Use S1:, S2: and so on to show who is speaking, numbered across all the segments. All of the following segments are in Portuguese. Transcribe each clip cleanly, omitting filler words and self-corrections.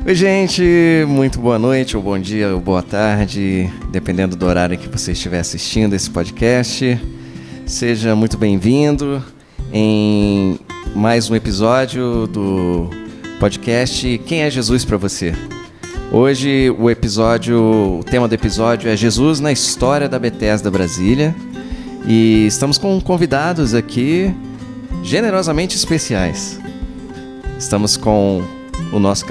S1: Oi, gente, muito boa noite, ou bom dia, ou boa tarde, dependendo do horário que você estiver assistindo esse podcast. Seja muito bem-vindo em mais um episódio do podcast Quem é Jesus para você? Hoje o tema do episódio é Jesus na história da Bethesda Brasília e estamos com convidados aqui generosamente especiais. Estamos com o nosso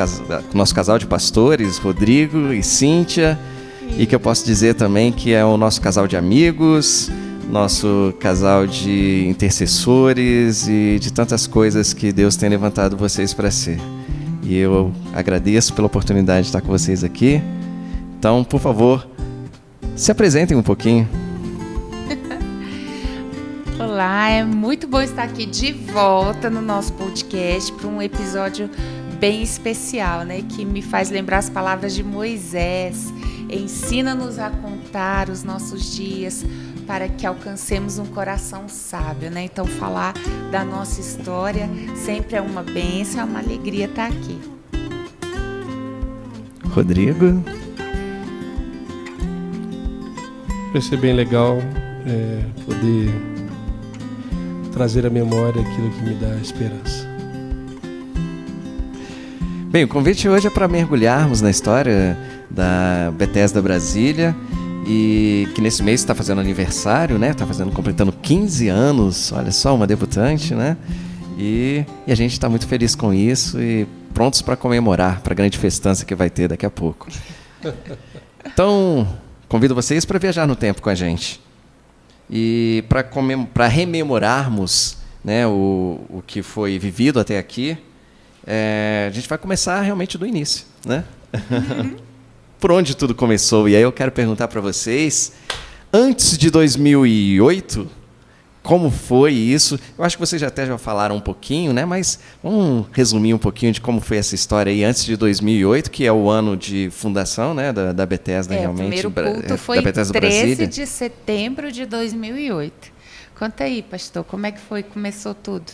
S1: casal de pastores, Rodrigo e Cíntia, e que eu posso dizer também que é o nosso casal de amigos, nosso casal de intercessores e de tantas coisas que Deus tem levantado vocês para ser. E eu agradeço pela oportunidade de estar com vocês aqui. Então, por favor, se apresentem um pouquinho.
S2: Olá, é muito bom estar aqui de volta no nosso podcast para um episódio bem especial, né? Que me faz lembrar as palavras de Moisés. Ensina-nos a contar os nossos dias para que alcancemos um coração sábio, né? Então, falar da nossa história sempre é uma bênção, é uma alegria estar aqui.
S1: Rodrigo?
S3: Vai ser bem legal poder trazer à memória aquilo que me dá esperança.
S1: Bem, o convite hoje é para mergulharmos na história da Bethesda Brasília, e que nesse mês está fazendo aniversário, né? Está completando 15 anos, olha só, uma debutante, né? E a gente está muito feliz com isso e prontos para comemorar, para a grande festança que vai ter daqui a pouco. Então, convido vocês para viajar no tempo com a gente. E para rememorarmos, né, o que foi vivido até aqui, a gente vai começar realmente do início, né? Por onde tudo começou. E aí eu quero perguntar para vocês, antes de 2008, como foi isso? Eu acho que vocês já falaram um pouquinho, né? Mas vamos resumir um pouquinho de como foi essa história aí antes de 2008, que é o ano de fundação, né, da Bethesda, realmente.
S2: O primeiro culto foi 13 de setembro de 2008. Conta aí, pastor, como é que foi? Começou tudo?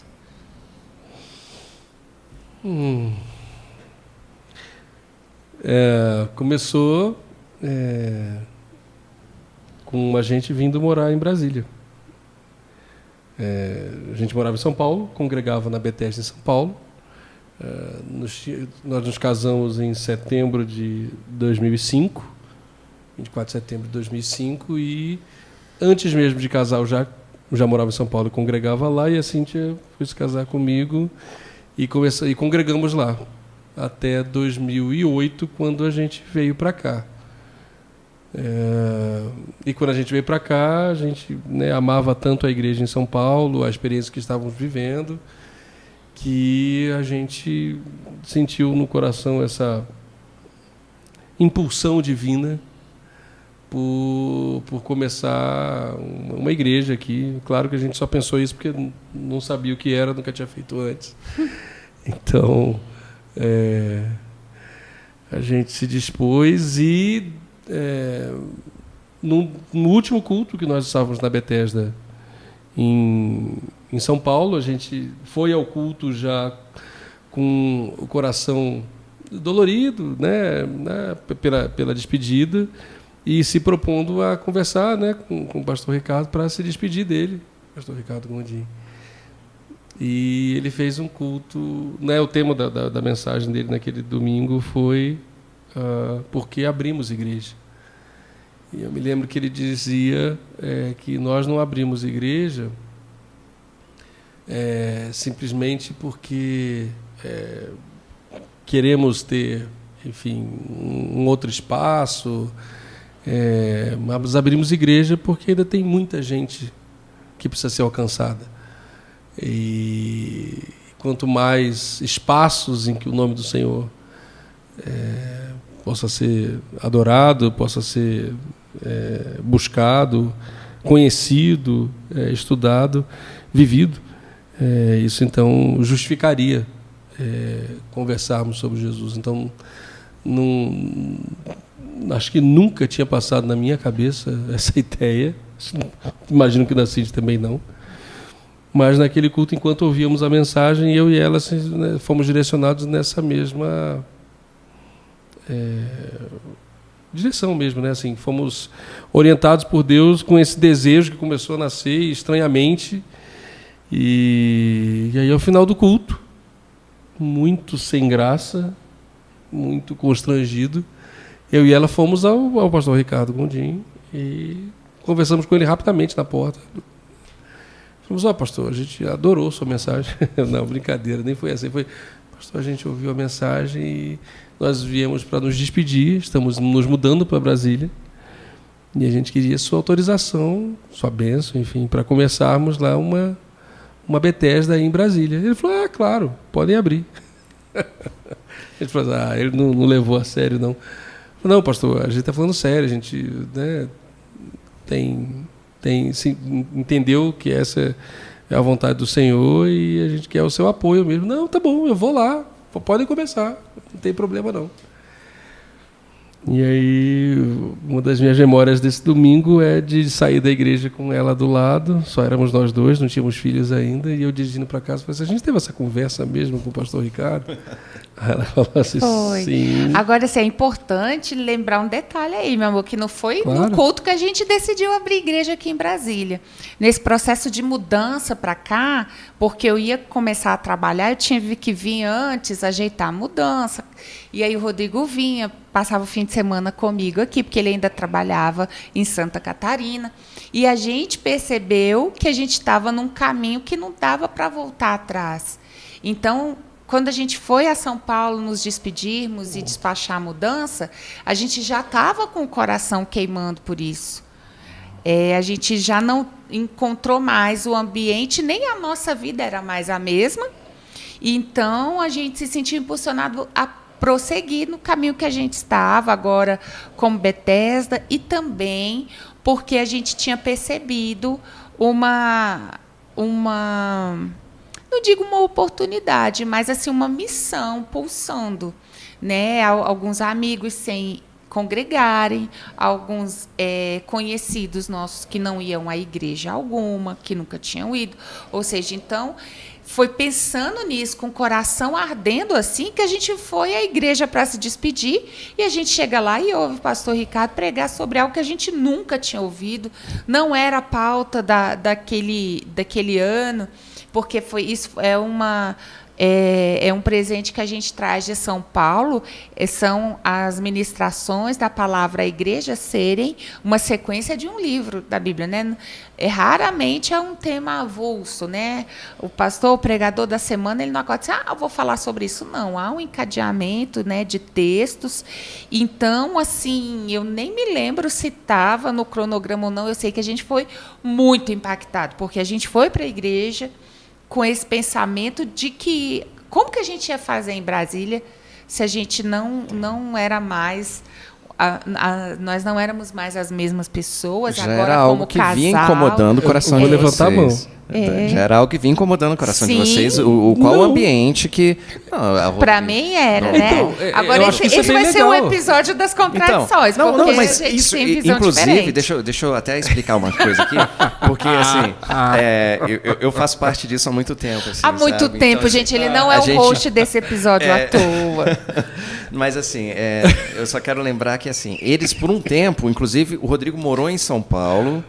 S3: Começou com a gente vindo morar em Brasília. A gente morava em São Paulo, congregava na Bethesda em São Paulo. Nós nos casamos em setembro de 2005, 24 de setembro de 2005, e antes mesmo de casar eu já morava em São Paulo e congregava lá, e a Cíntia foi se casar comigo e congregamos lá até 2008, quando a gente veio para cá. E quando a gente veio para cá, a gente, né, amava tanto a igreja em São Paulo, a experiência que estávamos vivendo, que a gente sentiu no coração essa impulsão divina por começar uma igreja aqui. Claro que a gente só pensou isso porque não sabia o que era, nunca tinha feito antes. Então, a gente se dispôs e no último culto que nós estávamos na Bethesda em São Paulo, a gente foi ao culto já com o coração dolorido, né, pela despedida, e se propondo a conversar, né, com o pastor Ricardo para se despedir dele, pastor Ricardo Gondim. E ele fez um culto, né, o tema da mensagem dele naquele domingo foi porque abrimos igreja. E eu me lembro que ele dizia que nós não abrimos igreja simplesmente porque queremos ter, enfim, um outro espaço, mas abrimos igreja porque ainda tem muita gente que precisa ser alcançada. E quanto mais espaços em que o nome do Senhor possa ser adorado, possa ser buscado, conhecido, estudado, vivido, isso então justificaria conversarmos sobre Jesus. Então, acho que nunca tinha passado na minha cabeça essa ideia, imagino que na Cíntia também não. Mas naquele culto, enquanto ouvíamos a mensagem, eu e ela fomos direcionados nessa mesma direção mesmo, né? Assim, fomos orientados por Deus com esse desejo que começou a nascer estranhamente. E aí, ao final do culto, muito sem graça, muito constrangido, eu e ela fomos ao pastor Ricardo Gondim e conversamos com ele rapidamente na porta. Falamos: pastor, a gente adorou sua mensagem. Não, brincadeira, nem foi assim. Foi: pastor, a gente ouviu a mensagem e nós viemos para nos despedir, estamos nos mudando para Brasília e a gente queria sua autorização, sua bênção, enfim, para começarmos lá uma Bethesda aí em Brasília. Ele falou: claro, podem abrir. Ele falou: ele não levou a sério, não. Falei: não, pastor, a gente está falando sério, a gente, né, entendeu que essa é a vontade do Senhor e a gente quer o seu apoio mesmo. Não, tá bom, eu vou lá, podem começar, não tem problema não. E aí, uma das minhas memórias desse domingo é de sair da igreja com ela do lado, só éramos nós dois, não tínhamos filhos ainda, e eu dirigindo para casa, falei assim: a gente teve essa conversa mesmo com o pastor Ricardo? Aí ela falou assim:
S2: foi.
S3: Sim.
S2: Agora, assim, é importante lembrar um detalhe aí, meu amor, que não foi
S3: Claro.
S2: no culto que a gente decidiu abrir igreja aqui em Brasília. Nesse processo de mudança para cá, porque eu ia começar a trabalhar, eu tinha que vir antes, ajeitar a mudança. E aí o Rodrigo vinha, passava o fim de semana comigo aqui, porque ele ainda trabalhava em Santa Catarina. E a gente percebeu que a gente estava num caminho que não dava para voltar atrás. Então, quando a gente foi a São Paulo nos despedirmos e despachar a mudança, a gente já estava com o coração queimando por isso. A gente já não encontrou mais o ambiente, nem a nossa vida era mais a mesma. Então, a gente se sentiu impulsionado a prosseguir no caminho que a gente estava agora como Bethesda, e também porque a gente tinha percebido uma não digo uma oportunidade, mas assim uma missão pulsando, né? Alguns amigos sem congregarem, alguns conhecidos nossos que não iam à igreja alguma, que nunca tinham ido. Ou seja, então, foi pensando nisso, com o coração ardendo assim, que a gente foi à igreja para se despedir, e a gente chega lá e ouve o pastor Ricardo pregar sobre algo que a gente nunca tinha ouvido, não era a pauta daquele ano, porque isso é um presente que a gente traz de São Paulo, são as ministrações da palavra à igreja serem uma sequência de um livro da Bíblia, né? Raramente é um tema avulso, né? O pastor, o pregador da semana, ele não acorda assim: eu vou falar sobre isso. Não, há um encadeamento, né, de textos. Então, assim, eu nem me lembro se estava no cronograma ou não, eu sei que a gente foi muito impactado, porque a gente foi para a igreja com esse pensamento de que como que a gente ia fazer em Brasília se a gente não era mais nós não éramos mais as mesmas pessoas.
S1: Já
S2: agora
S1: era algo
S2: como
S1: que
S2: casal,
S1: vinha incomodando o coração de vocês.
S3: levantar a mão.
S1: Já era algo que vinha incomodando o coração de
S2: Sim.
S1: vocês. Qual o ambiente que...
S2: Para mim era,
S1: Não.
S2: né?
S3: Então,
S2: Agora,
S3: eu acho que isso
S2: esse
S3: é bem
S2: vai ser
S3: legal.
S2: um episódio das contradições,
S1: Então,
S2: porque
S1: mas
S2: a gente
S1: isso,
S2: tem visão
S1: inclusive,
S2: diferente.
S1: deixa eu até explicar uma coisa aqui, porque assim, eu faço parte disso há muito tempo. Assim,
S2: Há muito
S1: sabe?
S2: tempo,
S1: Então,
S2: gente.
S1: assim,
S2: Ele não
S1: a
S2: é o
S1: gente-
S2: host desse episódio à toa.
S1: Mas assim, eu só quero lembrar que assim, eles por um tempo, inclusive o Rodrigo morou em São Paulo,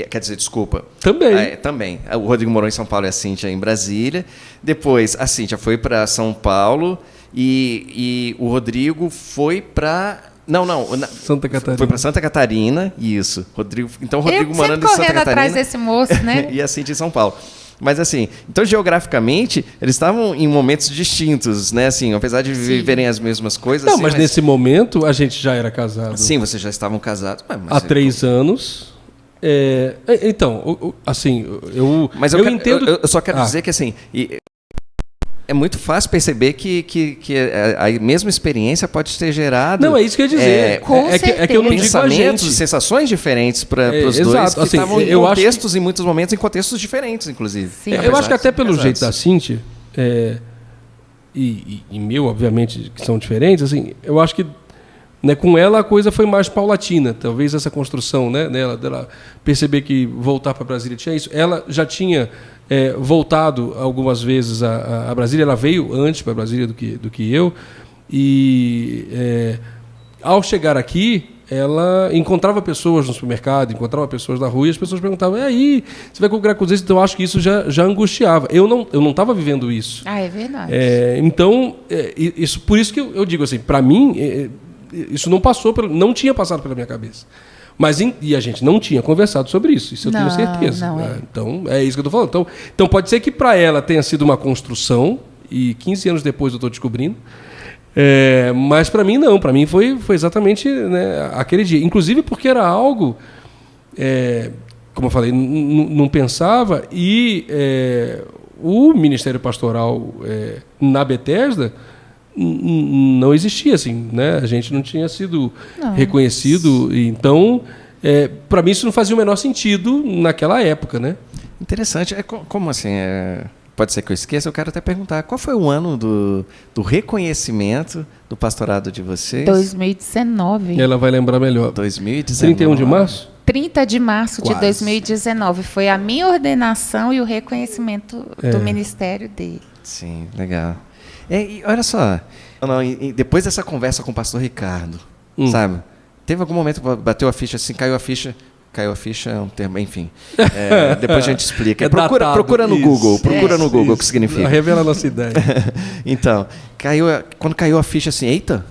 S1: quer dizer, desculpa.
S3: Também.
S1: Também. O Rodrigo morou em São Paulo e a Cíntia em Brasília. Depois a Cíntia foi para São Paulo e o Rodrigo foi para...
S3: Santa Catarina.
S1: Foi para Santa Catarina, isso. Então o Rodrigo
S2: Eu
S1: morando
S2: sempre
S1: em Santa
S2: correndo
S1: Catarina.
S2: atrás desse moço, né?
S1: E a Cíntia em São Paulo. Mas assim, então geograficamente, eles estavam em momentos distintos, né? Assim, apesar de viverem as mesmas coisas.
S3: Não,
S1: assim,
S3: mas nesse momento a gente já era casado.
S1: Sim, vocês já estavam casados. Mas
S3: Há 3 anos. Então, assim,
S1: Mas
S3: eu entendo.
S1: Eu só quero dizer que assim, é muito fácil perceber que a mesma experiência pode ter gerado.
S3: Não, é isso que eu ia dizer.
S2: Com
S3: é que eu não digo a
S1: pensamentos,
S3: gente.
S1: sensações diferentes para os dois,
S3: exato.
S1: que
S3: Assim,
S1: estavam em
S3: eu acho
S1: contextos, em muitos momentos, em contextos diferentes, inclusive.
S2: Sim.
S3: Eu acho que até pelo
S1: Apesar
S3: jeito
S1: de
S3: da Cíntia, e meu, obviamente, que são diferentes, assim, eu acho que, né, com ela a coisa foi mais paulatina. Talvez essa construção, né, dela perceber que voltar para Brasília tinha isso. Ela já tinha voltado algumas vezes a Brasília. Ela veio antes para Brasília do que eu. ao chegar aqui, ela encontrava pessoas no supermercado, encontrava pessoas na rua, e as pessoas perguntavam: e aí, você vai congregar com eles? Então eu acho que isso já angustiava. Eu não estava vivendo isso.
S2: Ah, é verdade.
S3: Então, isso, por isso que eu digo assim, para mim, isso não tinha passado pela minha cabeça. E a gente não tinha conversado sobre isso eu tenho certeza. Então, é isso que eu estou falando. Então, pode ser que para ela tenha sido uma construção, e 15 anos depois eu estou descobrindo, mas para mim não. Para mim foi exatamente, né, aquele dia. Inclusive porque era algo, como eu falei, não pensava, e o Ministério Pastoral na Bethesda não existia, assim, né? A gente não tinha sido reconhecido, então para mim isso não fazia o menor sentido naquela época, né?
S1: Interessante. Como assim? Pode ser que eu esqueça, eu quero até perguntar, qual foi o ano do reconhecimento do pastorado de vocês?
S2: 2019.
S3: Ela vai lembrar melhor.
S1: 2019.
S3: 31 de março?
S2: 30 de março
S1: Quase.
S2: de 2019. Foi a minha ordenação e o reconhecimento do ministério dele.
S1: Sim, legal. E olha só, depois dessa conversa com o pastor Ricardo, sabe? Teve algum momento que bateu a ficha assim, caiu a ficha é um termo, enfim. Depois a gente explica. Procura no Google, o que significa.
S3: Revela a nossa ideia.
S1: Então, quando caiu a ficha assim, eita,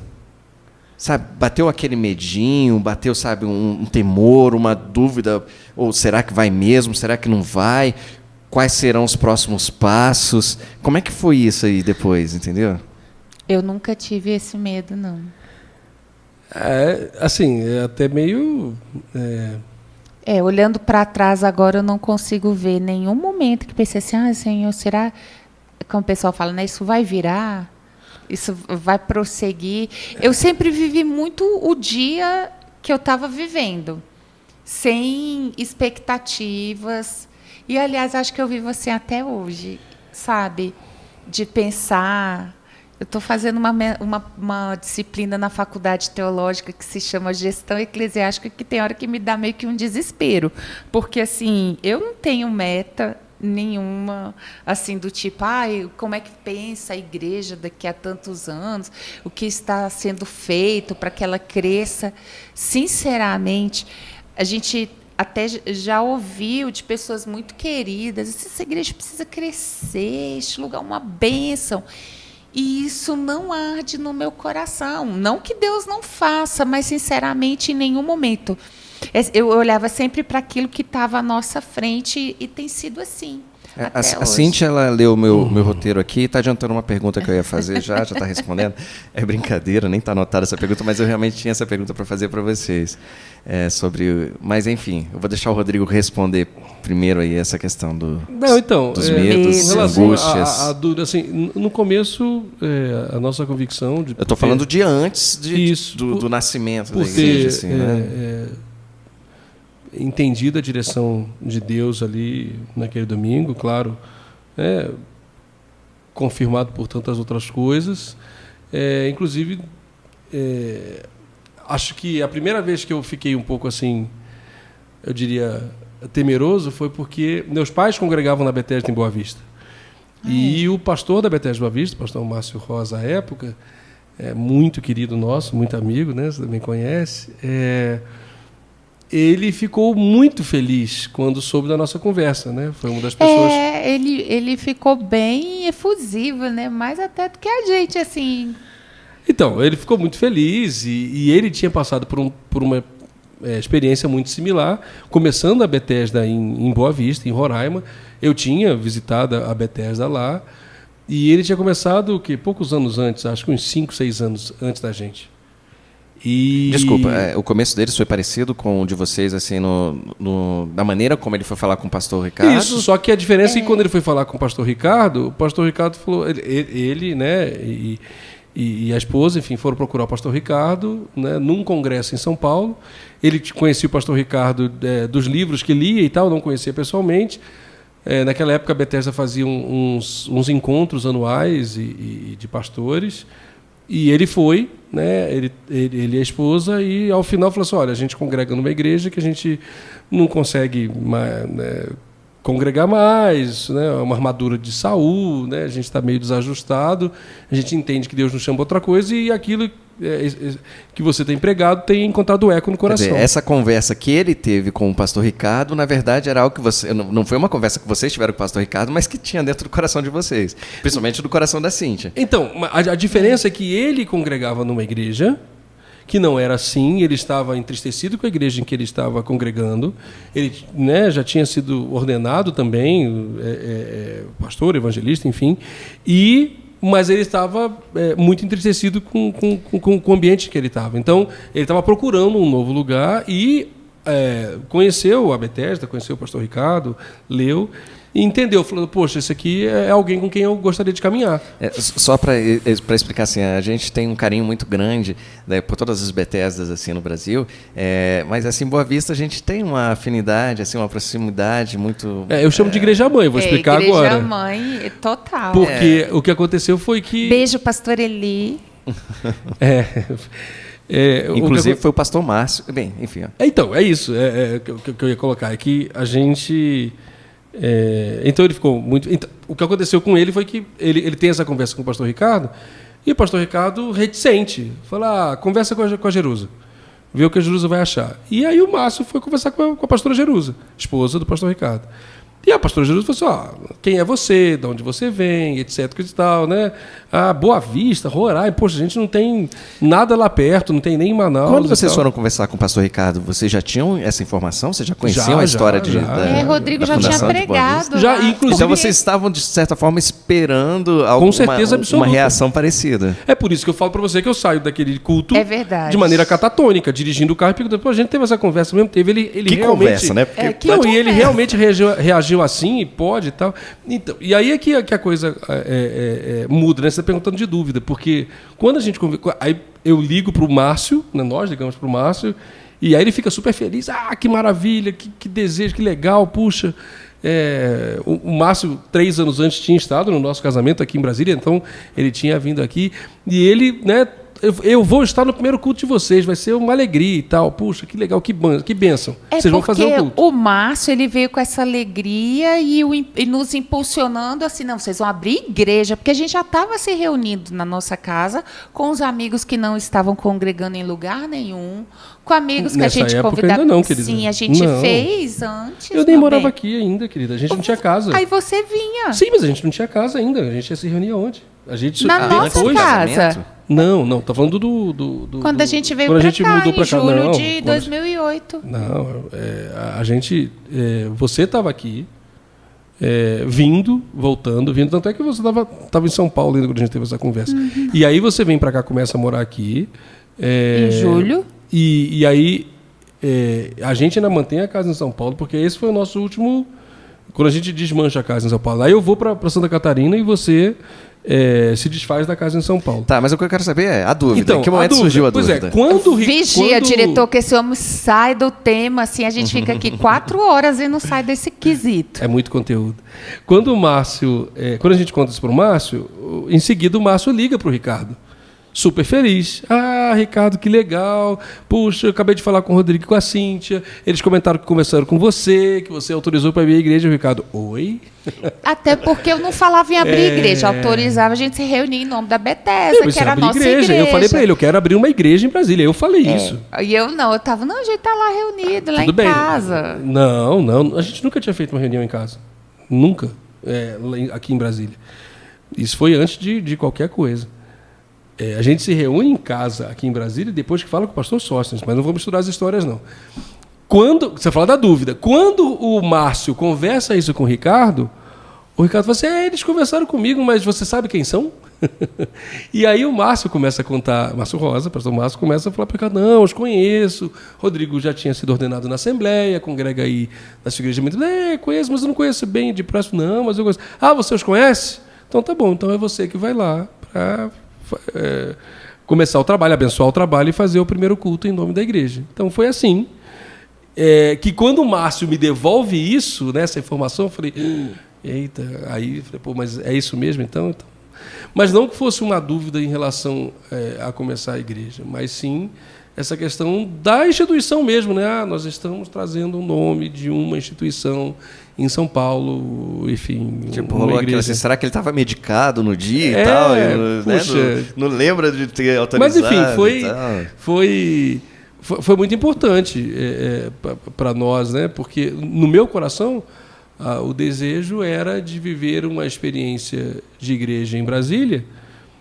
S1: sabe, bateu aquele medinho, bateu, sabe, um temor, uma dúvida, ou será que vai mesmo, será que não vai? Quais serão os próximos passos? Como é que foi isso aí depois, entendeu?
S2: Eu nunca tive esse medo, não.
S3: Assim, até meio...
S2: olhando para trás agora, eu não consigo ver nenhum momento que pensei assim, Senhor, será... Como o pessoal fala, né? Isso vai virar? Isso vai prosseguir? Eu sempre vivi muito o dia que eu estava vivendo, sem expectativas. E, aliás, acho que eu vivo assim até hoje, sabe? De pensar... Eu estou fazendo uma disciplina na faculdade teológica que se chama Gestão Eclesiástica, que tem hora que me dá meio que um desespero. Porque, assim, eu não tenho meta nenhuma, assim, do tipo, como é que pensa a igreja daqui a tantos anos, o que está sendo feito para que ela cresça. Sinceramente, a gente... até já ouviu de pessoas muito queridas, essa igreja precisa crescer, este lugar é uma bênção. E isso não arde no meu coração. Não que Deus não faça, mas, sinceramente, em nenhum momento. Eu olhava sempre para aquilo que estava à nossa frente e tem sido assim.
S1: A Cíntia, ela leu o meu roteiro aqui e está adiantando uma pergunta que eu ia fazer já está respondendo. É brincadeira, nem está anotada essa pergunta, mas eu realmente tinha essa pergunta para fazer para vocês. Mas, enfim, eu vou deixar o Rodrigo responder primeiro aí essa questão dos medos, angústias.
S3: A dúvida, assim, no começo, a nossa convicção...
S1: Eu estou falando de antes do nascimento da igreja. Assim, né?
S3: Entendido a direção de Deus ali naquele domingo, claro, confirmado por tantas outras coisas. Inclusive, acho que a primeira vez que eu fiquei um pouco assim, eu diria, temeroso, foi porque meus pais congregavam na Bethesda em Boa Vista. E o pastor da Bethesda Boa Vista, o pastor Márcio Rosa, à época, muito querido nosso, muito amigo, né? Você também conhece, ele ficou muito feliz quando soube da nossa conversa, né? Foi uma das pessoas...
S2: Ele ficou bem efusivo, né? Mais até do que a gente, assim...
S3: Então, ele ficou muito feliz e ele tinha passado por uma experiência muito similar, começando a Bethesda em Boa Vista, em Roraima. Eu tinha visitado a Bethesda lá e ele tinha começado poucos anos antes, acho que uns 5, 6 anos antes da gente.
S1: Desculpa, o começo deles foi parecido com o de vocês, assim, da maneira como ele foi falar com o pastor Ricardo?
S3: Isso, só que a diferença é que quando ele foi falar com o pastor Ricardo falou, ele né, e a esposa, enfim, foram procurar o pastor Ricardo, né, num congresso em São Paulo. Ele conhecia o pastor Ricardo dos livros que lia e tal, não conhecia pessoalmente. Naquela época a Bethesda fazia uns encontros anuais de pastores. E ele foi, né, ele e a esposa, e ao final falou assim, olha, a gente congrega numa igreja que a gente não consegue congregar mais, né, uma armadura de Saul, né, a gente está meio desajustado, a gente entende que Deus nos chama outra coisa, e aquilo que você tem pregado tenha encontrado eco no coração.
S1: Quer dizer, essa conversa que ele teve com o pastor Ricardo, na verdade, era algo que você... Não foi uma conversa que vocês tiveram com o pastor Ricardo, mas que tinha dentro do coração de vocês. Principalmente do coração da Cíntia.
S3: Então, a diferença é que ele congregava numa igreja que não era assim, ele estava entristecido com a igreja em que ele estava congregando, ele, né, já tinha sido ordenado também, pastor, evangelista, enfim, mas ele estava muito entristecido com o ambiente que ele estava. Então, ele estava procurando um novo lugar e conheceu a Bethesda, conheceu o pastor Ricardo, leu, e entendeu, falando, poxa, esse aqui é alguém com quem eu gostaria de caminhar.
S1: Só para explicar assim, a gente tem um carinho muito grande, né, por todas as Bethesdas assim, no Brasil, mas assim, em Boa Vista a gente tem uma afinidade, assim, uma proximidade muito...
S3: Eu chamo de igreja-mãe, vou explicar agora.
S2: Igreja-mãe, total.
S3: Porque o que aconteceu foi que...
S2: Beijo, pastor Eli.
S1: Inclusive foi o pastor Márcio. Bem, enfim.
S3: Então, é isso que eu ia colocar. É que a gente... então ele ficou muito... Então, o que aconteceu com ele foi que ele tem essa conversa com o pastor Ricardo, e o pastor Ricardo reticente. Fala, conversa com a Jerusa. Vê o que a Jerusa vai achar. E aí o Márcio foi conversar com a pastora Jerusa, esposa do pastor Ricardo. E a pastora Jerusa falou assim, quem é você, de onde você vem, etc, e tal, né? Boa Vista, Roraima, poxa, a gente não tem nada lá perto, não tem nem em Manaus.
S1: Quando vocês foram conversar com o pastor Ricardo, vocês já tinham essa informação? Vocês já conheciam a história
S2: Rodrigo já tinha pregado.
S3: Inclusive,
S1: então vocês estavam, de certa forma, esperando uma reação parecida.
S3: É por isso que eu falo para você que eu saio daquele culto
S2: de
S3: maneira catatônica, dirigindo o carro e perguntando, a gente teve essa conversa mesmo, teve, ele
S1: que
S3: realmente...
S1: conversa, né?
S3: E ele realmente reagiu assim, e pode e tal. Então, e aí é que a coisa muda, né? Você está perguntando de dúvida, porque quando a gente conversa... Aí eu ligo para o Márcio, né? Nós ligamos para o Márcio, e aí ele fica super feliz. Que maravilha, que desejo, que legal, puxa... o Márcio, 3 anos antes, tinha estado no nosso casamento aqui em Brasília, então ele tinha vindo aqui, e ele, né, eu vou estar no primeiro culto de vocês, vai ser uma alegria e tal, puxa, que legal, que bênção, vocês vão fazer o culto.
S2: O Márcio, ele veio com essa alegria e nos impulsionando assim, não, vocês vão abrir igreja, porque a gente já estava se reunindo na nossa casa com os amigos que não estavam congregando em lugar nenhum, com amigos que
S3: Nessa
S2: a gente
S3: convidava. Não, querida.
S2: Sim, a gente fez antes.
S3: Eu nem morava aqui ainda, querida. A gente não tinha casa.
S2: Aí você vinha.
S3: Sim, mas a gente não tinha casa ainda. A gente ia se reunir onde? A gente
S2: na nossa casa.
S3: Não. Tá falando do
S2: quando a gente veio pra cá, mudou pra cá, em julho de 2008.
S3: Não, a gente... você estava aqui, voltando. Tanto é que você estava em São Paulo ainda quando a gente teve essa conversa. Uhum. E aí você vem para cá, começa a morar aqui.
S2: Em julho.
S3: E aí a gente ainda mantém a casa em São Paulo, porque esse foi o nosso último... Quando a gente desmancha a casa em São Paulo. Aí eu vou para Santa Catarina e você se desfaz da casa em São Paulo.
S1: Tá, mas o que eu quero saber é a dúvida.
S3: Então,
S1: em que momento surgiu a dúvida?
S2: Vigia, diretor, que esse homem sai do tema, assim, a gente fica aqui 4 horas e não sai desse quesito.
S3: É muito conteúdo. Quando a gente conta isso para o Márcio, em seguida o Márcio liga para o Ricardo. Super feliz. Ricardo, que legal. Puxa, eu acabei de falar com o Rodrigo e com a Cíntia. Eles comentaram que conversaram com você, que você autorizou para abrir a igreja. O Ricardo, oi?
S2: Até porque eu não falava em abrir igreja. Autorizava a gente se reunir em nome da Bethesda, que era a nossa igreja.
S3: Eu falei para ele, eu quero abrir uma igreja em Brasília. Eu falei isso.
S2: E eu tava, a gente tá lá reunido, lá
S3: Tudo
S2: em
S3: bem.
S2: casa.
S3: Não. A gente nunca tinha feito uma reunião em casa. Nunca. Aqui em Brasília. Isso foi antes de qualquer coisa. A gente se reúne em casa aqui em Brasília depois que fala com o pastor Sóstenes, mas não vou misturar as histórias, não. Você fala da dúvida. Quando o Márcio conversa isso com o Ricardo fala assim, eles conversaram comigo, mas você sabe quem são? E aí o Márcio começa a contar, Márcio Rosa, pastor Márcio, começa a falar para o Ricardo, não, os conheço, Rodrigo já tinha sido ordenado na Assembleia, congrega aí na sua igreja, conheço, mas eu não conheço bem de próximo, não, mas eu conheço. Você os conhece? Então tá bom, então é você que vai lá para... começar o trabalho, abençoar o trabalho e fazer o primeiro culto em nome da igreja. Então foi assim que quando o Márcio me devolve isso, né, essa informação, eu falei, eita, aí falei, mas é isso mesmo então? Mas não que fosse uma dúvida em relação a começar a igreja, mas sim essa questão da instituição mesmo, né? Nós estamos trazendo o nome de uma instituição em São Paulo, enfim,
S1: tipo,
S3: uma
S1: rolou
S3: igreja.
S1: aquilo assim, será que ele estava medicado no dia e tal?
S3: Puxa.
S1: Né? Não lembra de ter autorizado.
S3: Mas enfim, foi muito importante para nós, né? Porque no meu coração o desejo era de viver uma experiência de igreja em Brasília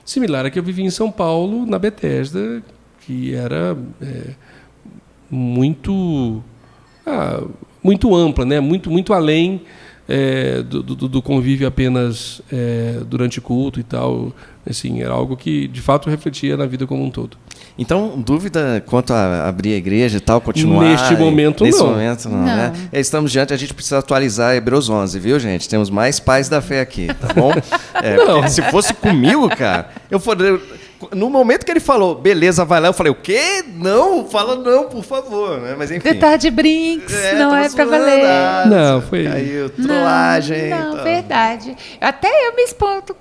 S3: similar à que eu vivi em São Paulo, na Bethesda, que era muito ampla, né? Muito além do convívio apenas durante culto e tal. Assim, era algo que, de fato, refletia na vida como um todo.
S1: Então, dúvida quanto a abrir a igreja e tal, continuar?
S3: Neste momento,
S1: nesse
S3: não.
S1: Momento, não. Né? Estamos diante, a gente precisa atualizar Hebreus 11, viu, gente? Temos mais pais da fé aqui, tá bom? Porque se fosse comigo, cara, no momento que ele falou, beleza, vai lá, eu falei, o quê? Não, fala não, por favor. Né? Mas enfim.
S2: Detalhe de brinks, não é pra valer.
S3: Não, foi...
S1: Caiu, trollagem.
S2: Não,
S1: então.
S2: verdade. Até eu me espanto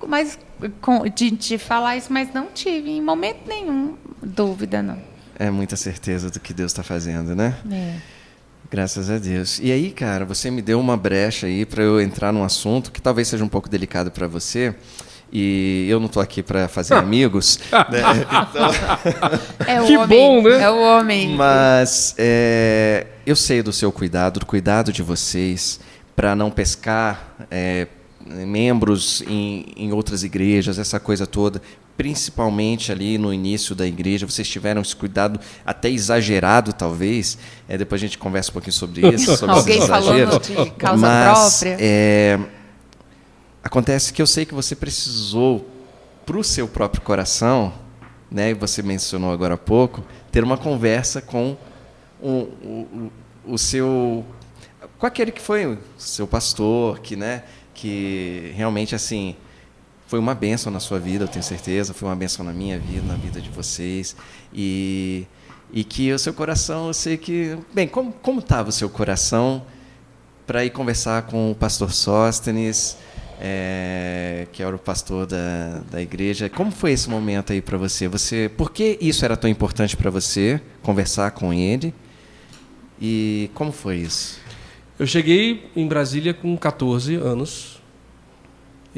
S2: de falar isso, mas não tive em momento nenhum dúvida, não.
S1: É muita certeza do que Deus está fazendo, né? Graças a Deus. E aí, cara, você me deu uma brecha aí para eu entrar num assunto que talvez seja um pouco delicado para você. E eu não estou aqui para fazer amigos. Né? Então...
S2: É o
S3: que
S2: homem,
S3: bom, né?
S2: É o homem.
S1: Mas eu sei do seu cuidado, do cuidado de vocês para não pescar membros em outras igrejas, essa coisa toda. Principalmente ali no início da igreja, vocês tiveram esse cuidado até exagerado, talvez. Depois a gente conversa um pouquinho sobre isso. Sobre
S2: alguém falando de causa própria.
S1: Acontece que eu sei que você precisou, para o seu próprio coração, né, e você mencionou agora há pouco, ter uma conversa com o seu... com aquele que foi o seu pastor, que realmente, assim... foi uma bênção na sua vida, eu tenho certeza. Foi uma bênção na minha vida, na vida de vocês. E que o seu coração, eu sei que... Bem, como estava o seu coração para ir conversar com o pastor Sóstenes, que era o pastor da igreja? Como foi esse momento aí para você? Por que isso era tão importante para você, conversar com ele? E como foi isso?
S3: Eu cheguei em Brasília com 14 anos.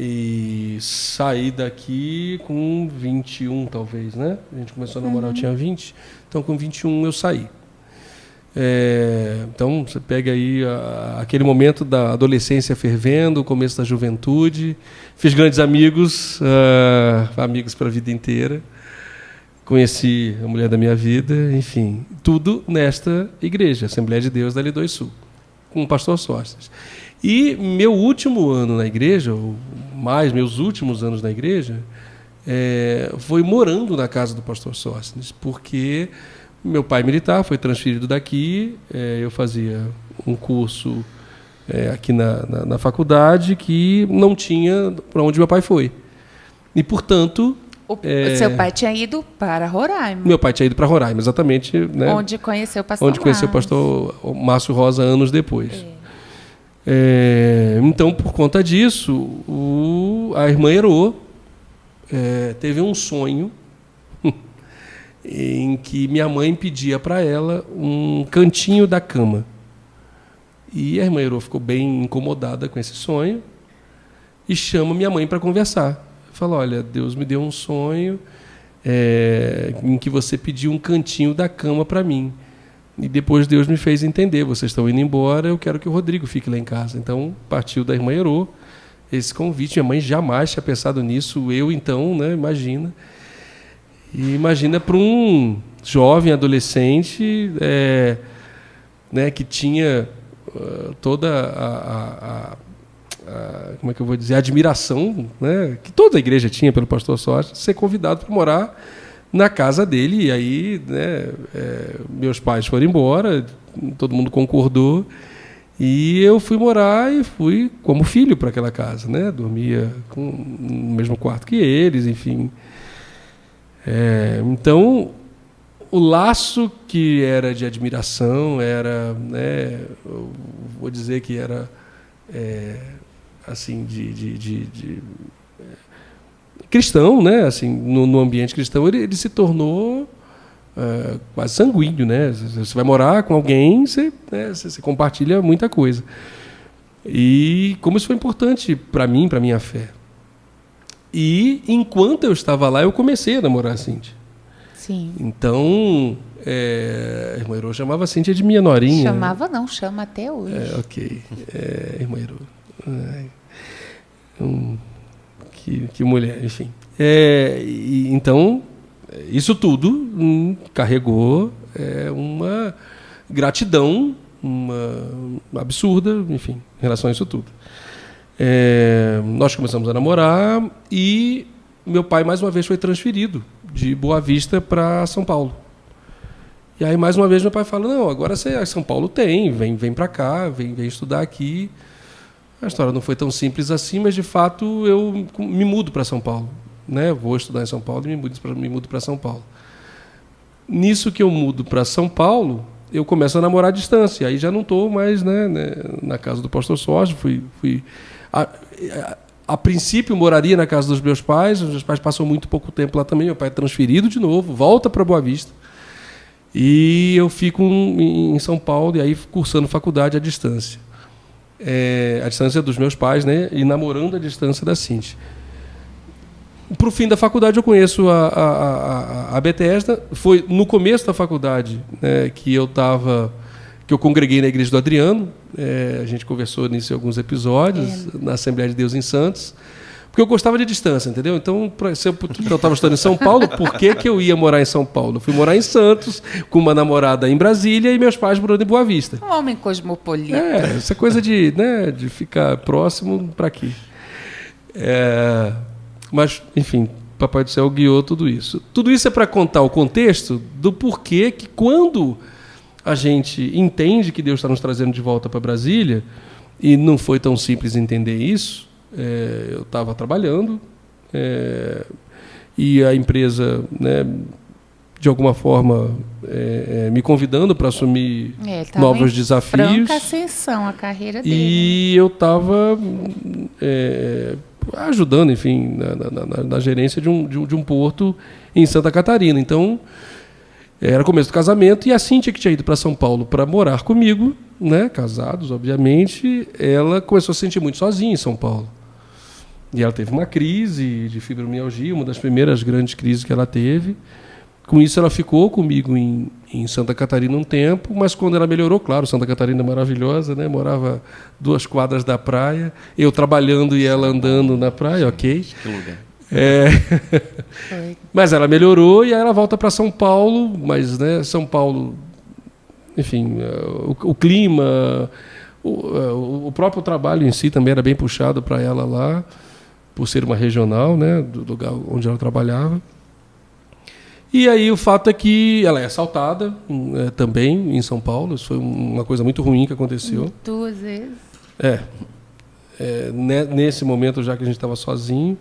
S3: E saí daqui com 21, talvez, né? A gente começou a namorar, eu tinha 20. Então, com 21, eu saí. Então, você pega aí aquele momento da adolescência fervendo, o começo da juventude. Fiz grandes amigos, amigos para a vida inteira. Conheci a mulher da minha vida, enfim. Tudo nesta igreja, Assembleia de Deus da L2 Sul, com o pastor Sóstenes. E meu último ano na igreja, ou mais meus últimos anos na igreja, foi morando na casa do pastor Sóstenes, porque meu pai militar foi transferido daqui, eu fazia um curso aqui na faculdade que não tinha para onde meu pai foi. E, portanto...
S2: seu pai tinha ido para Roraima.
S3: Meu pai tinha ido para Roraima, exatamente. Né,
S2: onde conheceu o pastor
S3: Onde conheceu o pastor Márcio Rosa anos depois. Então, por conta disso, a irmã Herô teve um sonho em que minha mãe pedia para ela um cantinho da cama. E a irmã Herô ficou bem incomodada com esse sonho e chama minha mãe para conversar. Fala, olha, Deus me deu um sonho em que você pediu um cantinho da cama para mim. E depois Deus me fez entender, vocês estão indo embora, eu quero que o Rodrigo fique lá em casa. Então, partiu da irmã Herô esse convite. Minha mãe jamais tinha pensado nisso. Eu, então, né, imagina. E imagina para um jovem adolescente né, que tinha toda como é que eu vou dizer, admiração, né, que toda a igreja tinha pelo pastor Sóstenes, ser convidado para morar na casa dele. E aí, né, meus pais foram embora, todo mundo concordou, e eu fui morar e fui como filho para aquela casa, né? Dormia no mesmo quarto que eles, enfim. Então, o laço que era de admiração era, né, eu vou dizer que era assim de cristão, né? Assim, no ambiente cristão, ele se tornou quase sanguíneo, né? Você vai morar com alguém, você compartilha muita coisa. E como isso foi importante para mim, para minha fé. E enquanto eu estava lá, eu comecei a namorar a Cíntia.
S2: Sim.
S3: Então, a irmã Herô chamava a Cíntia de minha norinha.
S2: Chamava não, chama até hoje.
S3: Ok. Irmã Herô. Que mulher, enfim. Então, isso tudo carregou uma gratidão absurda, enfim, em relação a isso tudo. Nós começamos a namorar e meu pai, mais uma vez, foi transferido de Boa Vista para São Paulo. E aí, mais uma vez, meu pai fala, não, agora São Paulo vem para cá, vem estudar aqui. A história não foi tão simples assim, mas, de fato, eu me mudo para São Paulo. Né? Vou estudar em São Paulo e me mudo para São Paulo. Nisso que eu mudo para São Paulo, eu começo a namorar à distância. Aí já não estou mais, né, na casa do pastor Sórgio. A princípio, moraria na casa dos meus pais. Os meus pais passam muito pouco tempo lá também. Meu pai é transferido de novo, volta para Boa Vista. E eu fico em São Paulo, e aí cursando faculdade à distância. A distância dos meus pais, né, e namorando à distância da Cíntia. Para o fim da faculdade, eu conheço a Bethesda. Foi no começo da faculdade, né, que eu congreguei na igreja do Adriano. A gente conversou nisso em alguns episódios, na Assembleia de Deus em Santos. Porque eu gostava de distância, entendeu? Então, se eu estava estudando em São Paulo, por que eu ia morar em São Paulo? Eu fui morar em Santos, com uma namorada em Brasília e meus pais morando em Boa Vista.
S2: Um homem cosmopolita.
S3: Essa coisa de ficar próximo, para quê? Mas, enfim, Papai do Céu guiou tudo isso. Tudo isso é para contar o contexto do porquê que, quando a gente entende que Deus está nos trazendo de volta para Brasília, e não foi tão simples entender isso, eu estava trabalhando, e a empresa, né, de alguma forma, me convidando para assumir novos desafios.
S2: Franca ascensão a carreira dele.
S3: E eu estava ajudando, enfim, na gerência de um porto em Santa Catarina. Então, era começo do casamento, e a Cíntia, que tinha ido para São Paulo para morar comigo, né, casados, obviamente, ela começou a se sentir muito sozinha em São Paulo. E ela teve uma crise de fibromialgia, uma das primeiras grandes crises que ela teve. Com isso, ela ficou comigo em Santa Catarina um tempo, mas quando ela melhorou, claro, Santa Catarina é maravilhosa, né? Morava 2 quadras da praia, eu trabalhando e ela andando na praia, ok.
S1: Que lugar.
S3: Mas ela melhorou e aí ela volta para São Paulo, mas, né, São Paulo, enfim, o clima, o próprio trabalho em si também era bem puxado para ela lá, por ser uma regional, né, do lugar onde ela trabalhava. E aí o fato é que ela é assaltada também em São Paulo. Isso foi uma coisa muito ruim que aconteceu.
S2: 2 vezes.
S3: Nesse momento, já que a gente estava sozinho.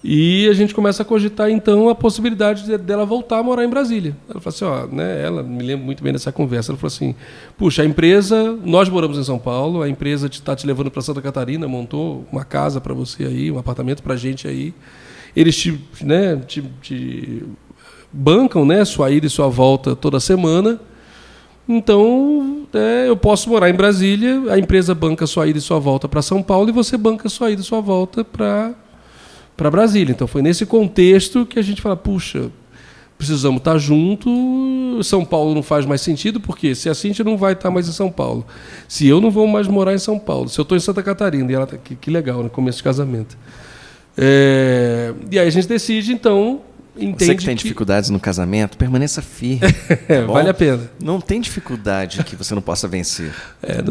S3: E a gente começa a cogitar, então, a possibilidade dela voltar a morar em Brasília. Ela falou assim, ela me lembra muito bem dessa conversa. Ela falou assim, puxa, a empresa, nós moramos em São Paulo, a empresa está te levando para Santa Catarina, montou uma casa para você aí, um apartamento para a gente aí. Eles te bancam, né, sua ida e sua volta toda semana. Então, eu posso morar em Brasília, a empresa banca sua ida e sua volta para São Paulo e você banca sua ida e sua volta para Brasília. Então, foi nesse contexto que a gente fala, puxa, precisamos estar junto, São Paulo não faz mais sentido, porque se a Cíntia não vai estar mais em São Paulo, se eu não vou mais morar em São Paulo, se eu estou em Santa Catarina, e ela que legal, né, começo de casamento. E aí a gente decide, então,
S1: Você que tem dificuldades no casamento, permaneça firme. Tá bom?
S3: Vale a pena.
S1: Não tem dificuldade que você não possa vencer.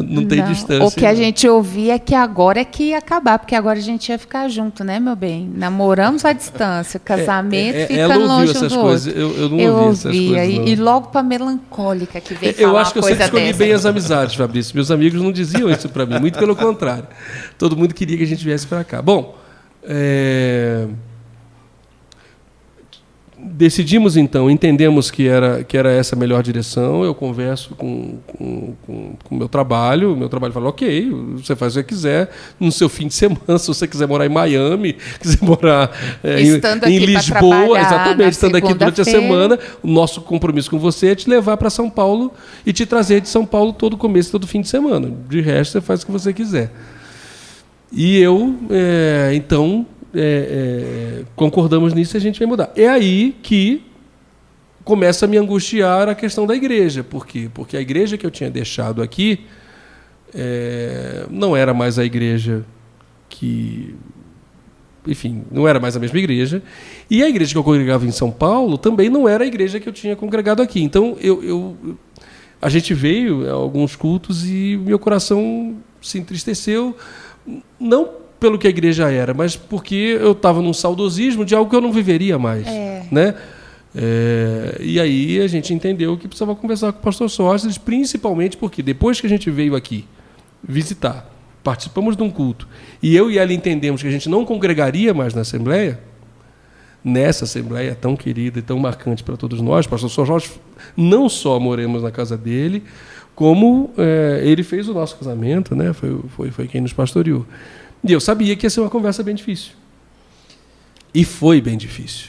S3: Não tem distância.
S2: O que a gente ouvia é que agora é que ia acabar, porque agora a gente ia ficar junto, né, meu bem? Namoramos à distância, casamento ficando longe um do outro.
S3: Eu não ouvi essas coisas.
S2: E logo para melancólica que veio falar
S3: eu acho que eu sempre escolhi
S2: dessa.
S3: bem as amizades, Fabrício. Meus amigos não diziam isso para mim, muito pelo contrário. Todo mundo queria que a gente viesse para cá. Bom, decidimos então, entendemos que era essa a melhor direção. Eu converso com o meu trabalho fala, ok, você faz o que quiser no seu fim de semana, se você quiser morar em Miami, quiser morar em Lisboa, exatamente, estando aqui durante a semana, o nosso compromisso com você é te levar para São Paulo e te trazer de São Paulo todo começo, todo fim de semana. De resto, você faz o que você quiser. E eu, então... concordamos nisso e a gente vai mudar. É aí que começa a me angustiar a questão da igreja. Por quê? Porque a igreja que eu tinha deixado aqui não era mais a igreja que... Enfim, não era mais a mesma igreja. E a igreja que eu congregava em São Paulo também não era a igreja que eu tinha congregado aqui. Então, a gente veio a alguns cultos e meu coração se entristeceu. Não pelo que a igreja era, mas porque eu estava num saudosismo de algo que eu não viveria mais. Né? E aí a gente entendeu que precisava conversar com o pastor Sócrates, principalmente porque depois que a gente veio aqui visitar, participamos de um culto, e eu e ela entendemos que a gente não congregaria mais na Assembleia, nessa Assembleia tão querida e tão marcante para todos nós, o pastor Jorge, não só moremos na casa dele, como ele fez o nosso casamento, né? Foi quem nos pastoreou. E eu sabia que ia ser uma conversa bem difícil. E foi bem difícil.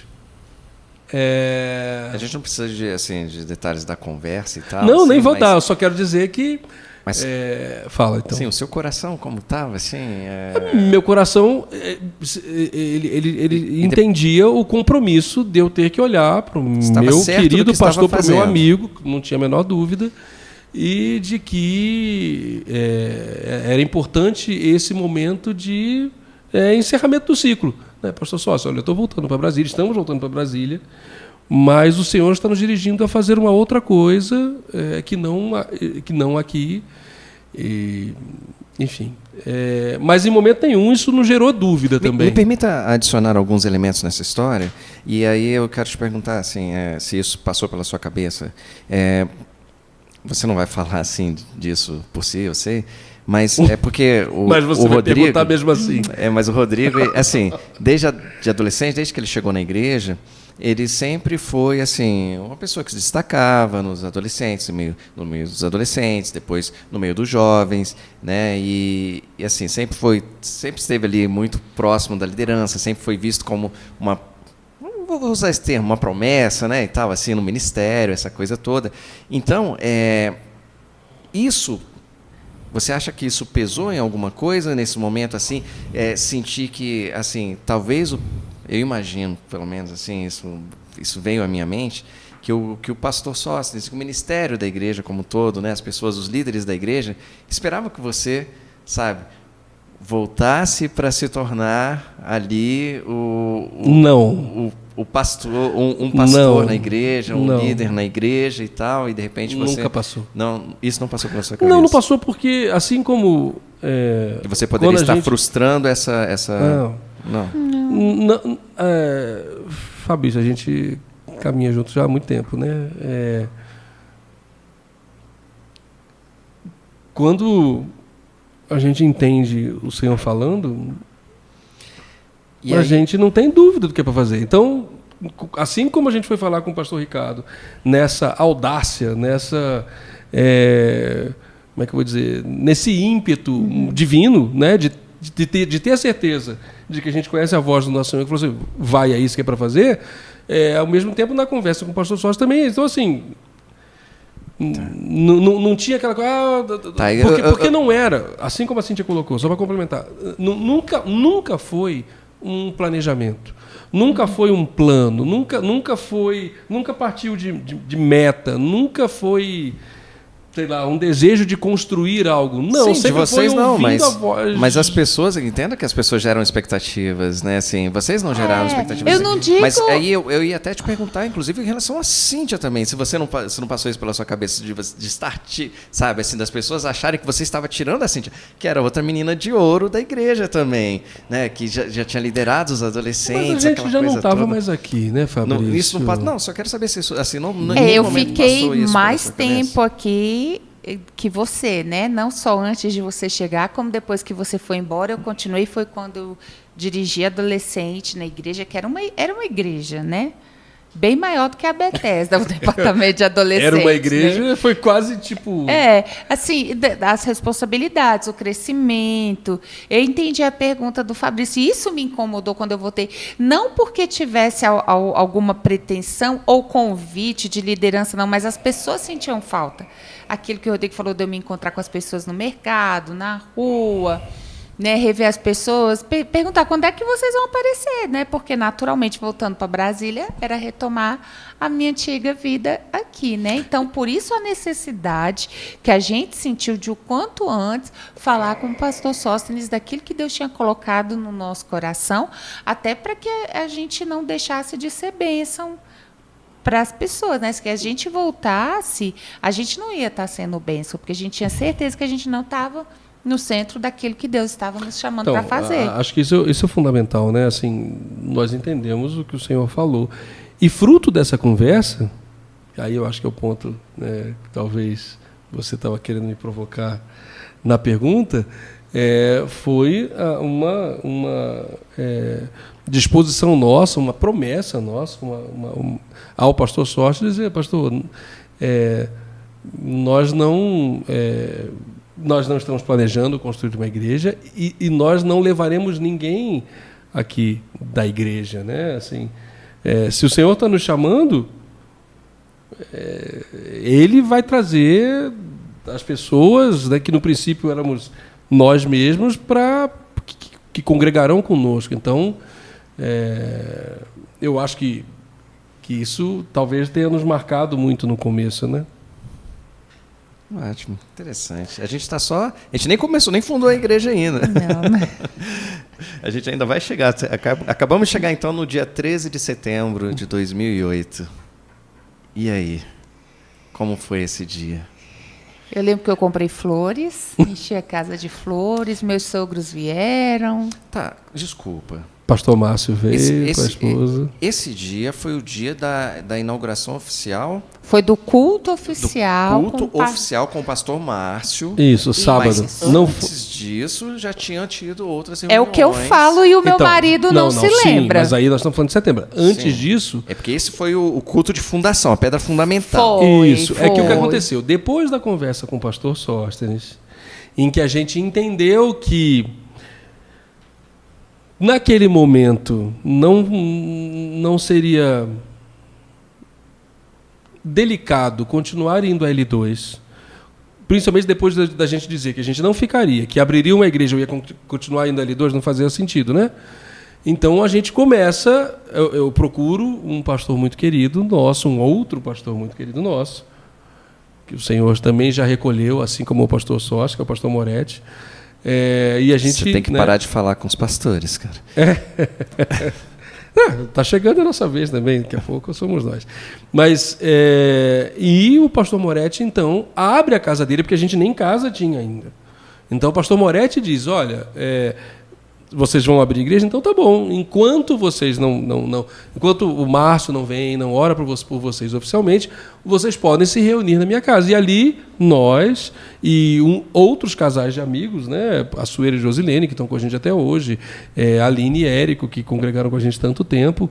S1: A gente não precisa de detalhes da conversa e tal.
S3: Não, nem vou dar. Eu só quero dizer que...
S1: Mas,
S3: fala, então.
S1: Assim, o seu coração, como estava?
S3: Meu coração, ele entendia o compromisso de eu ter que olhar para o meu querido pastor, para o meu amigo, não tinha a menor dúvida, e de que era importante esse momento de encerramento do ciclo. Né? Pastor Sócio, olha, eu estou voltando para Brasília, estamos voltando para Brasília, mas o Senhor está nos dirigindo a fazer uma outra coisa que não aqui. Enfim. Mas em momento nenhum isso não gerou dúvida também.
S1: Me permita adicionar alguns elementos nessa história, e aí eu quero te perguntar assim, se isso passou pela sua cabeça. Você não vai falar assim disso por si, eu sei, mas é porque
S3: mas você vai
S1: Rodrigo,
S3: perguntar mesmo assim.
S1: Mas o Rodrigo, assim, desde adolescente, desde que ele chegou na igreja, ele sempre foi assim uma pessoa que se destacava nos adolescentes, no meio dos adolescentes, depois no meio dos jovens, né? E assim sempre esteve ali muito próximo da liderança, sempre foi visto como vou usar esse termo, uma promessa, né, e tal, assim, no ministério, essa coisa toda. Então, isso, você acha que isso pesou em alguma coisa nesse momento, assim, sentir que, assim, talvez, eu imagino, pelo menos, assim, isso veio à minha mente, que o pastor Sócrates, que o ministério da igreja como um todo, né, as pessoas, os líderes da igreja, esperavam que você, sabe, voltasse para se tornar ali o pastor, um pastor na igreja, líder na igreja e tal, e de repente você...
S3: Nunca passou.
S1: Não, isso não passou pela sua cabeça?
S3: Não passou porque, assim como...
S1: E você poderia estar frustrando essa...
S3: Não. Fabrício, a gente caminha juntos já há muito tempo, né? Quando a gente entende o Senhor falando... E a gente não tem dúvida do que é para fazer. Então, assim como a gente foi falar com o pastor Ricardo, nessa audácia, nessa... como é que eu vou dizer? Nesse ímpeto divino, né, de ter a certeza de que a gente conhece a voz do nosso Senhor, que falou assim, vai, é isso que é para fazer, ao mesmo tempo na conversa com o pastor Sócio também. Então, assim... Não tinha aquela coisa... porque não era, assim como a Cíntia colocou, só para complementar, nunca foi um planejamento, nunca foi um plano, nunca partiu de meta, nunca foi, sei lá, um desejo de construir algo. Não,
S1: sim,
S3: sempre
S1: de vocês
S3: foi
S1: não,
S3: ouvindo a voz.
S1: Mas as pessoas, entenda que as pessoas geram expectativas, né? Assim, vocês não geraram expectativas.
S2: Eu não digo...
S1: Mas aí eu ia até te perguntar, inclusive, em relação a Cíntia também, se você não passou isso pela sua cabeça de estar, sabe, assim, das pessoas acharem que você estava tirando a Cíntia, que era outra menina de ouro da igreja também, né? Que já tinha liderado os adolescentes.
S3: Mas a gente já não estava mais aqui, né, Fabrício?
S1: Isso não passa. Não, só quero saber se isso, assim, não.
S2: Eu fiquei mais tempo aqui que você, né? Não só antes de você chegar, como depois que você foi embora, eu continuei. Foi quando eu dirigi adolescente na igreja, que era uma igreja, né? bem maior do que a Bethesda, o departamento de adolescentes.
S3: Era uma igreja,
S2: né?
S3: foi quase tipo...
S2: Assim, as responsabilidades, o crescimento. Eu entendi a pergunta do Fabrício, e isso me incomodou quando eu voltei. Não porque tivesse alguma pretensão ou convite de liderança, não, mas as pessoas sentiam falta. Aquilo que o Rodrigo falou de eu me encontrar com as pessoas no mercado, na rua... Né, rever as pessoas, perguntar quando é que vocês vão aparecer, né? Porque, naturalmente, voltando para Brasília, era retomar a minha antiga vida aqui, né? Então, por isso a necessidade que a gente sentiu de o quanto antes falar com o pastor Sóstenes daquilo que Deus tinha colocado no nosso coração, até para que a gente não deixasse de ser bênção para as pessoas, né? Se a gente voltasse, a gente não ia estar sendo bênção, porque a gente tinha certeza que a gente não estava no centro daquilo que Deus estava nos chamando para fazer.
S3: Acho que isso é fundamental, né? Assim, nós entendemos o que o Senhor falou. E fruto dessa conversa, aí eu acho que é o ponto, né, que talvez você estava querendo me provocar na pergunta, foi uma disposição nossa, uma promessa nossa ao pastor Sóstenes dizer, pastor, nós não estamos planejando construir uma igreja e nós não levaremos ninguém aqui da igreja, né? Assim, se o Senhor está nos chamando, Ele vai trazer as pessoas, né, que no princípio éramos nós mesmos, que congregarão conosco. Então, eu acho que isso talvez tenha nos marcado muito no começo, né?
S1: Ótimo, interessante. A gente nem começou, nem fundou a igreja ainda.
S2: Não, mas...
S1: A gente ainda vai chegar. Acabamos de chegar, então, no dia 13 de setembro de 2008. E aí? Como foi esse dia?
S2: Eu lembro que eu comprei flores, enchi a casa de flores, meus sogros vieram.
S1: Tá, desculpa.
S3: Pastor Márcio veio com a esposa.
S1: Esse dia foi o dia da inauguração oficial?
S2: Foi do culto oficial.
S1: Do culto oficial com o pastor Márcio.
S3: Isso, sábado.
S1: Mas antes disso, já tinham tido outras reuniões.
S2: É o que eu falo e o meu marido não se lembra.
S3: Mas aí nós estamos falando de setembro. Antes disso...
S1: É porque esse foi o culto de fundação, a pedra fundamental.
S3: Isso. É que o que aconteceu? Depois da conversa com o pastor Sóstenes, em que a gente entendeu que naquele momento não seria delicado continuar indo a L2, principalmente depois da gente dizer que a gente não ficaria, que abriria uma igreja e ia continuar indo a L2, não fazia sentido, né? Então a gente começa, eu procuro um pastor muito querido nosso, um outro pastor muito querido nosso, que o Senhor também já recolheu, assim como o pastor Sócio, que é o pastor Moretti. E a gente,
S1: você tem que parar de falar com os pastores, cara.
S3: Tá chegando a nossa vez também, daqui a pouco somos nós. Mas, e o pastor Moretti, então, abre a casa dele, porque a gente nem casa tinha ainda. Então o pastor Moretti diz, olha, vocês vão abrir igreja, então tá bom. Enquanto vocês enquanto o Márcio não vem, não ora por vocês oficialmente, vocês podem se reunir na minha casa. E ali nós e outros casais de amigos, né, a Sueli e Josilene, que estão com a gente até hoje, a Aline e Érico, que congregaram com a gente tanto tempo,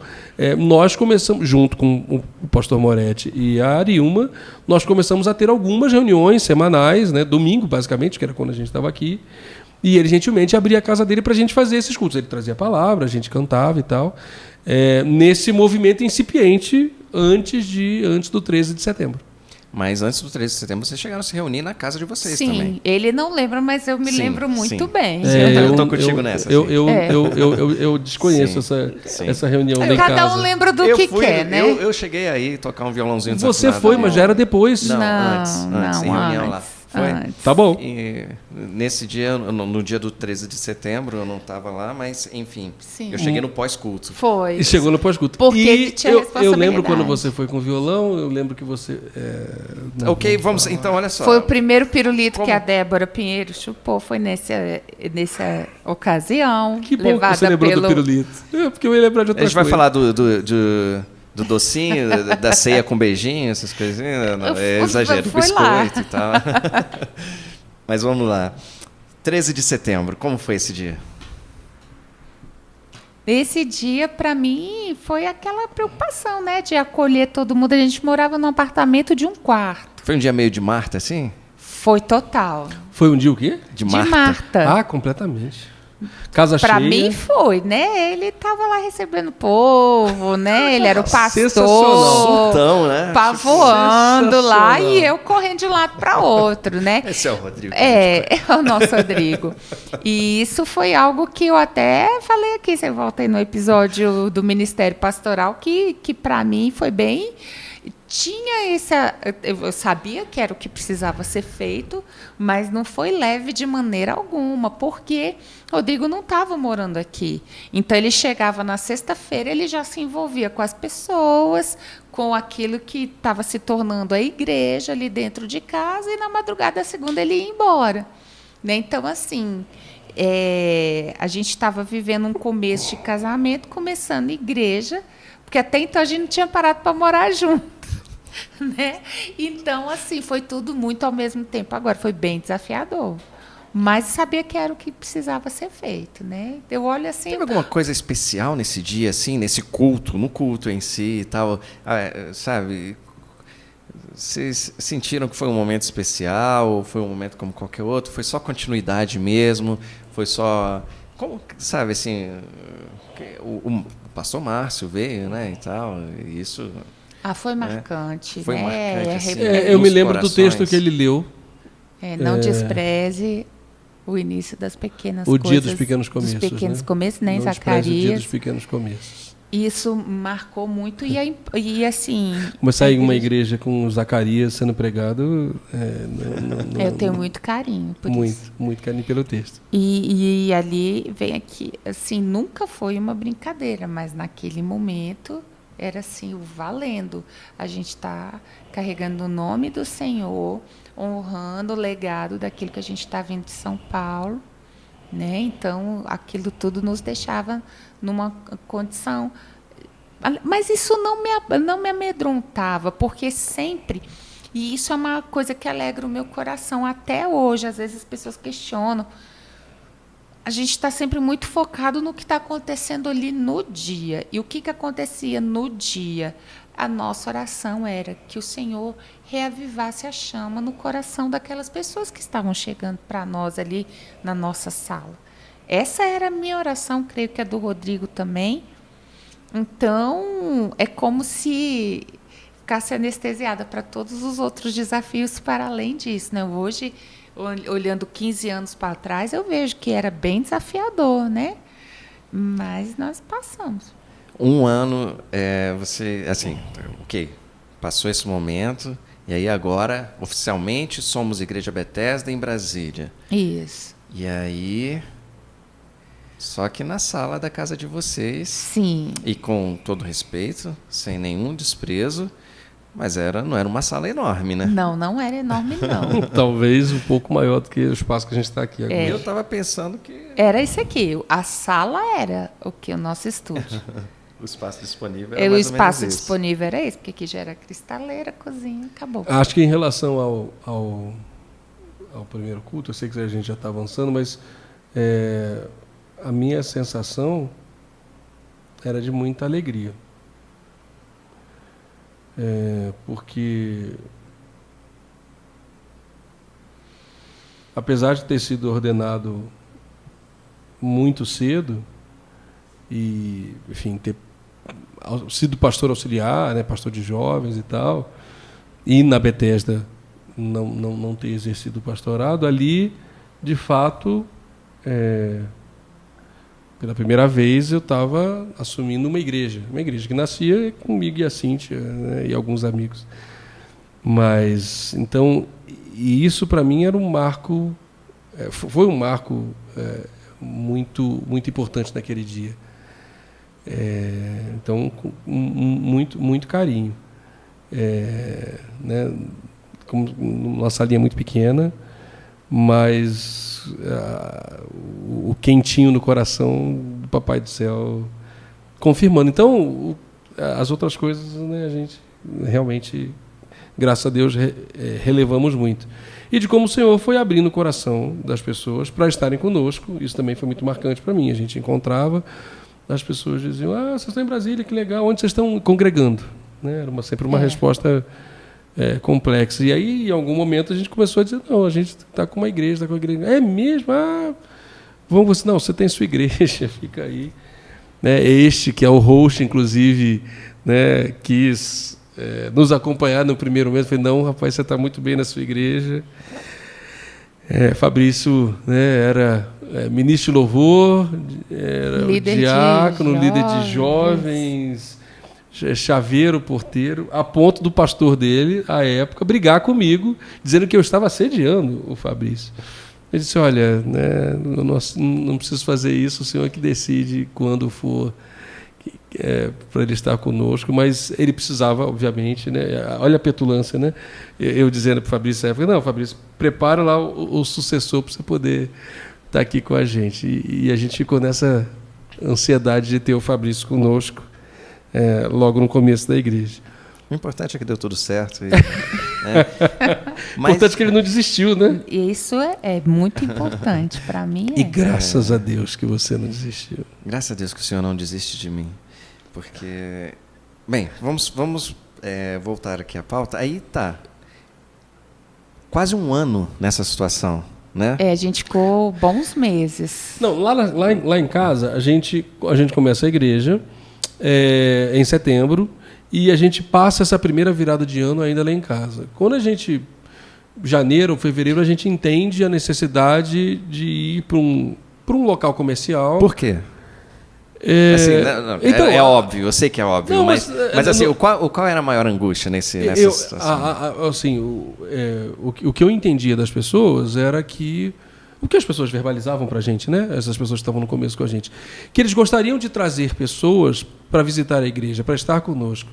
S3: nós começamos, junto com o pastor Moretti e a Ariuma, nós começamos a ter algumas reuniões semanais, né, domingo basicamente, que era quando a gente estava aqui. E ele gentilmente abria a casa dele para a gente fazer esses cultos. Ele trazia a palavra, a gente cantava e tal. Nesse movimento incipiente antes do 13 de setembro.
S1: Mas antes do 13 de setembro, vocês chegaram a se reunir na casa de vocês também.
S2: Sim, ele não lembra, mas eu me lembro muito bem.
S1: Eu estou contigo nessa.
S3: Eu desconheço essa reunião lá em casa.
S2: Cada um lembra do que quer, né?
S1: Eu cheguei aí tocar um violãozinho desafinado.
S3: Você foi, mas já era depois.
S1: Não, antes, em reunião lá. Foi?
S3: Tá bom.
S1: E nesse dia, no dia do 13 de setembro, eu não estava lá, mas, enfim,
S2: Sim.
S1: Eu cheguei no pós-culto.
S2: Foi.
S3: E chegou no pós-culto.
S2: Porque ele tinha responsabilidade.
S3: Eu lembro quando você foi com o violão, eu lembro que você...
S1: Ok, vamos, então, olha só.
S2: Foi o primeiro pirulito que a Débora Pinheiro chupou, foi nessa ocasião.
S3: Que bom que você lembrou do pirulito. Porque eu ia lembrar de outra coisa.
S1: A gente vai falar do docinho, da ceia com beijinho, essas coisinhas? Não, exagero, biscoito e tal. Mas vamos lá. 13 de setembro, como foi esse dia?
S2: esse dia, para mim, foi aquela preocupação, né? De acolher todo mundo. A gente morava num apartamento de um quarto.
S1: Foi um dia meio de Marta, assim?
S2: Foi total.
S3: Foi um dia o quê?
S1: De Marta.
S2: De Marta.
S3: Ah, completamente. Casa
S2: Pra
S3: cheia.
S2: mim foi, né? Ele tava lá recebendo o povo, né? Ele era o pastor.
S3: Sensacional.
S1: Sultão, né?
S2: Pavoando lá
S3: Sensacional.
S2: e eu correndo de um lado para outro, né?
S1: Esse é o Rodrigo.
S2: É o nosso Rodrigo. E isso foi algo que eu até falei aqui, você volta aí no episódio do Ministério Pastoral, que para mim foi bem... Tinha eu sabia que era o que precisava ser feito, mas não foi leve de maneira alguma, porque Rodrigo não estava morando aqui. Então, ele chegava na sexta-feira, ele já se envolvia com as pessoas, com aquilo que estava se tornando a igreja ali dentro de casa, e na madrugada da segunda ele ia embora. Né? Então, assim, a gente estava vivendo um começo de casamento, começando igreja, porque até então a gente não tinha parado para morar junto. Né? Então, assim, foi tudo muito ao mesmo tempo. Agora, foi bem desafiador. Mas sabia que era o que precisava ser feito, né? Eu olho assim...
S1: Teve alguma coisa especial nesse dia, assim, nesse culto, no culto em si e tal? Sabe? Vocês sentiram que foi um momento especial? Ou foi um momento como qualquer outro? Foi só continuidade mesmo? Foi só... Como, sabe, assim... O pastor Márcio veio, né, e tal, e isso...
S2: foi marcante.
S1: Foi
S2: né?
S1: marcante, assim,
S3: eu me lembro
S1: corações.
S3: do texto que ele leu.
S2: Não despreze o início das pequenas
S3: o
S2: coisas.
S3: dia dos pequenos começos.
S2: Dos pequenos
S3: né?
S2: começos, né?
S3: Não despreze o dia
S2: Zacarias.
S3: dos pequenos começos.
S2: Isso marcou muito. E assim...
S3: Começar a ir em uma igreja com Zacarias sendo pregado...
S2: eu tenho muito carinho por isso.
S3: Muito carinho pelo texto.
S2: E ali vem aqui, assim, nunca foi uma brincadeira, mas naquele momento era assim, o valendo. A gente está carregando o nome do Senhor, honrando o legado daquilo que a gente está vendo de São Paulo, né? Então, aquilo tudo nos deixava numa condição... Mas isso não me amedrontava, porque sempre... E isso é uma coisa que alegra o meu coração até hoje. Às vezes as pessoas questionam. A gente está sempre muito focado no que está acontecendo ali no dia. E o que acontecia no dia? A nossa oração era que o Senhor reavivasse a chama no coração daquelas pessoas que estavam chegando para nós ali na nossa sala. Essa era a minha oração, creio que a do Rodrigo também. Então, é como se ficasse anestesiada para todos os outros desafios para além disso, né? Hoje, olhando 15 anos para trás, eu vejo que era bem desafiador, né? Mas nós passamos.
S1: Um ano, você, assim, ok, passou esse momento, e aí agora, oficialmente, somos Igreja Bethesda em Brasília.
S2: Isso.
S1: E aí... Só que na sala da casa de vocês.
S2: Sim.
S1: E com todo respeito, sem nenhum desprezo, mas não era uma sala enorme, né?
S2: Não era enorme, não.
S3: Talvez um pouco maior do que o espaço que a gente está aqui agora.
S1: Eu estava pensando que...
S2: Era isso aqui. A sala era o nosso estúdio.
S1: O espaço disponível era mais
S2: O
S1: ou
S2: espaço
S1: menos esse.
S2: disponível era esse, porque aqui já era cristaleira, cozinha, acabou.
S3: Acho que em relação ao primeiro culto, eu sei que a gente já está avançando, mas... a minha sensação era de muita alegria. Porque, apesar de ter sido ordenado muito cedo, e, enfim, ter sido pastor auxiliar, né, pastor de jovens e tal, e na Bethesda não ter exercido o pastorado, ali, de fato... Pela primeira vez eu estava assumindo uma igreja que nascia comigo e a Cíntia, né, e alguns amigos. Mas, então, e isso para mim era um marco, foi um marco muito, muito importante naquele dia. Então, com muito, muito carinho. Né, como uma salinha muito pequena, mas o quentinho no coração do Papai do Céu confirmando. Então, as outras coisas, né, a gente realmente, graças a Deus, relevamos muito. E de como o Senhor foi abrindo o coração das pessoas para estarem conosco. Isso também foi muito marcante para mim. A gente encontrava as pessoas diziam: vocês estão em Brasília, que legal, onde vocês estão congregando? Né? Era sempre uma resposta complexa. E aí, em algum momento, a gente começou a dizer: não, a gente está com uma igreja, está com uma igreja. É mesmo? Vamos, não, você tem sua igreja, fica aí. Né? Este, que é o host, inclusive, né, quis nos acompanhar no primeiro mês. Falei: não, rapaz, você está muito bem na sua igreja. Fabrício, né, era ministro de louvor, era diácono, líder de jovens, chaveiro, porteiro, a ponto do pastor dele, à época, brigar comigo, dizendo que eu estava assediando o Fabrício. Ele disse: olha, né, não preciso fazer isso, o senhor é que decide quando for para ele estar conosco, mas ele precisava, obviamente, né? Olha a petulância, né? Eu dizendo para o Fabrício: não, Fabrício, prepara lá o sucessor para você poder estar aqui com a gente. E a gente ficou nessa ansiedade de ter o Fabrício conosco logo no começo da igreja.
S1: O importante é que deu tudo certo.
S3: O importante é que ele não desistiu, né?
S2: Isso é muito importante para mim.
S3: E graças a Deus que você não desistiu.
S1: Graças a Deus que o Senhor não desiste de mim. Porque... Bem, vamos voltar aqui à pauta. Aí tá. Quase um ano nessa situação, né?
S2: A gente ficou bons meses.
S3: Não, lá em casa, a gente começa a igreja em setembro e a gente passa essa primeira virada de ano ainda lá em casa. Quando a gente, janeiro ou fevereiro, a gente entende a necessidade de ir para um local comercial.
S1: Por quê? Assim, então, é óbvio, eu sei que é óbvio, não, mas assim, qual era a maior angústia nessa situação?
S3: Assim, o que eu entendia das pessoas era que o que as pessoas verbalizavam para a gente, né? Essas pessoas que estavam no começo com a gente, que eles gostariam de trazer pessoas para visitar a igreja, para estar conosco,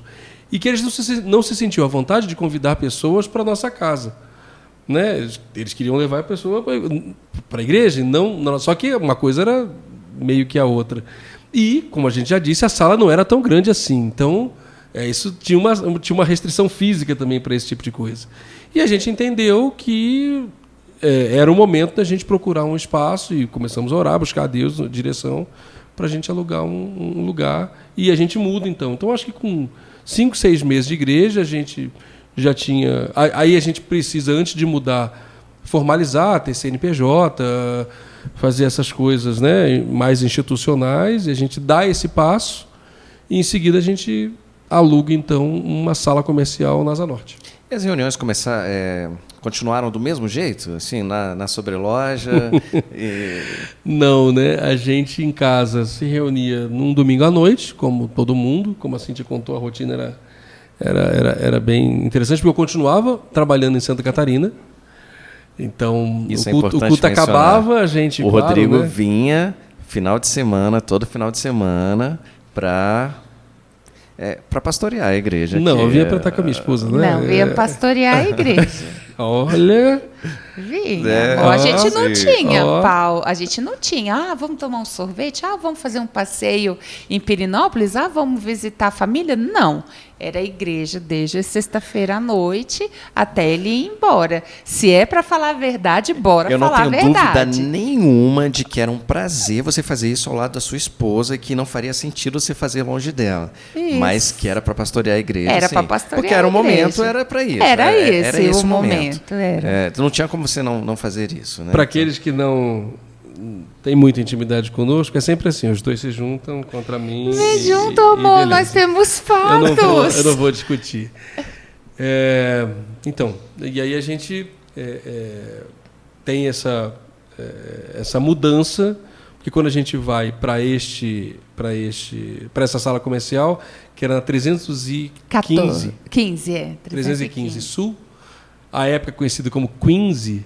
S3: e que eles não se sentiam à vontade de convidar pessoas para a nossa casa. Né? Eles queriam levar a pessoa para a igreja, não, só que uma coisa era meio que a outra. E, como a gente já disse, a sala não era tão grande assim. Então, isso tinha uma restrição física também para esse tipo de coisa. E a gente entendeu que era o momento da gente procurar um espaço e começamos a orar, buscar a Deus na direção para a gente alugar um lugar. E a gente muda, então. Então, acho que com 5, 6 meses de igreja, a gente já tinha... Aí a gente precisa, antes de mudar, formalizar, ter CNPJ, fazer essas coisas, né, mais institucionais, e a gente dá esse passo e em seguida a gente aluga então uma sala comercial na Asa Norte.
S1: E as reuniões continuaram do mesmo jeito, assim, na sobreloja?
S3: Não, né? A gente em casa se reunia num domingo à noite, como todo mundo, como a Cíntia contou, a rotina era bem interessante, porque eu continuava trabalhando em Santa Catarina. Então, o culto acabava, a gente...
S1: O Rodrigo vinha todo final de semana, para pastorear a igreja.
S3: Não, eu vinha para estar com a minha esposa, né?
S2: Não, vinha pastorear a igreja.
S3: Olha...
S2: Vinha. A gente não tinha pau. A gente não tinha. Vamos tomar um sorvete? Vamos fazer um passeio em Pirinópolis? Vamos visitar a família? Não. Era a igreja desde sexta-feira à noite até ele ir embora. Se é para falar a verdade, bora falar a verdade.
S1: Eu não tenho dúvida nenhuma de que era um prazer você fazer isso ao lado da sua esposa e que não faria sentido você fazer longe dela. Isso. Mas que era para pastorear a igreja.
S2: Era para pastorear
S1: porque era o momento, era para isso.
S2: Era esse o momento.
S1: Não tinha como você não fazer isso. Né?
S3: Para aqueles que não têm muita intimidade conosco, é sempre assim, os dois se juntam contra mim.
S2: Me juntam, amor, nós temos fatos.
S3: Eu não vou discutir. Então, e aí a gente tem essa mudança, porque quando a gente vai para essa sala comercial, que era na 315 Sul, a época conhecida como Quincy,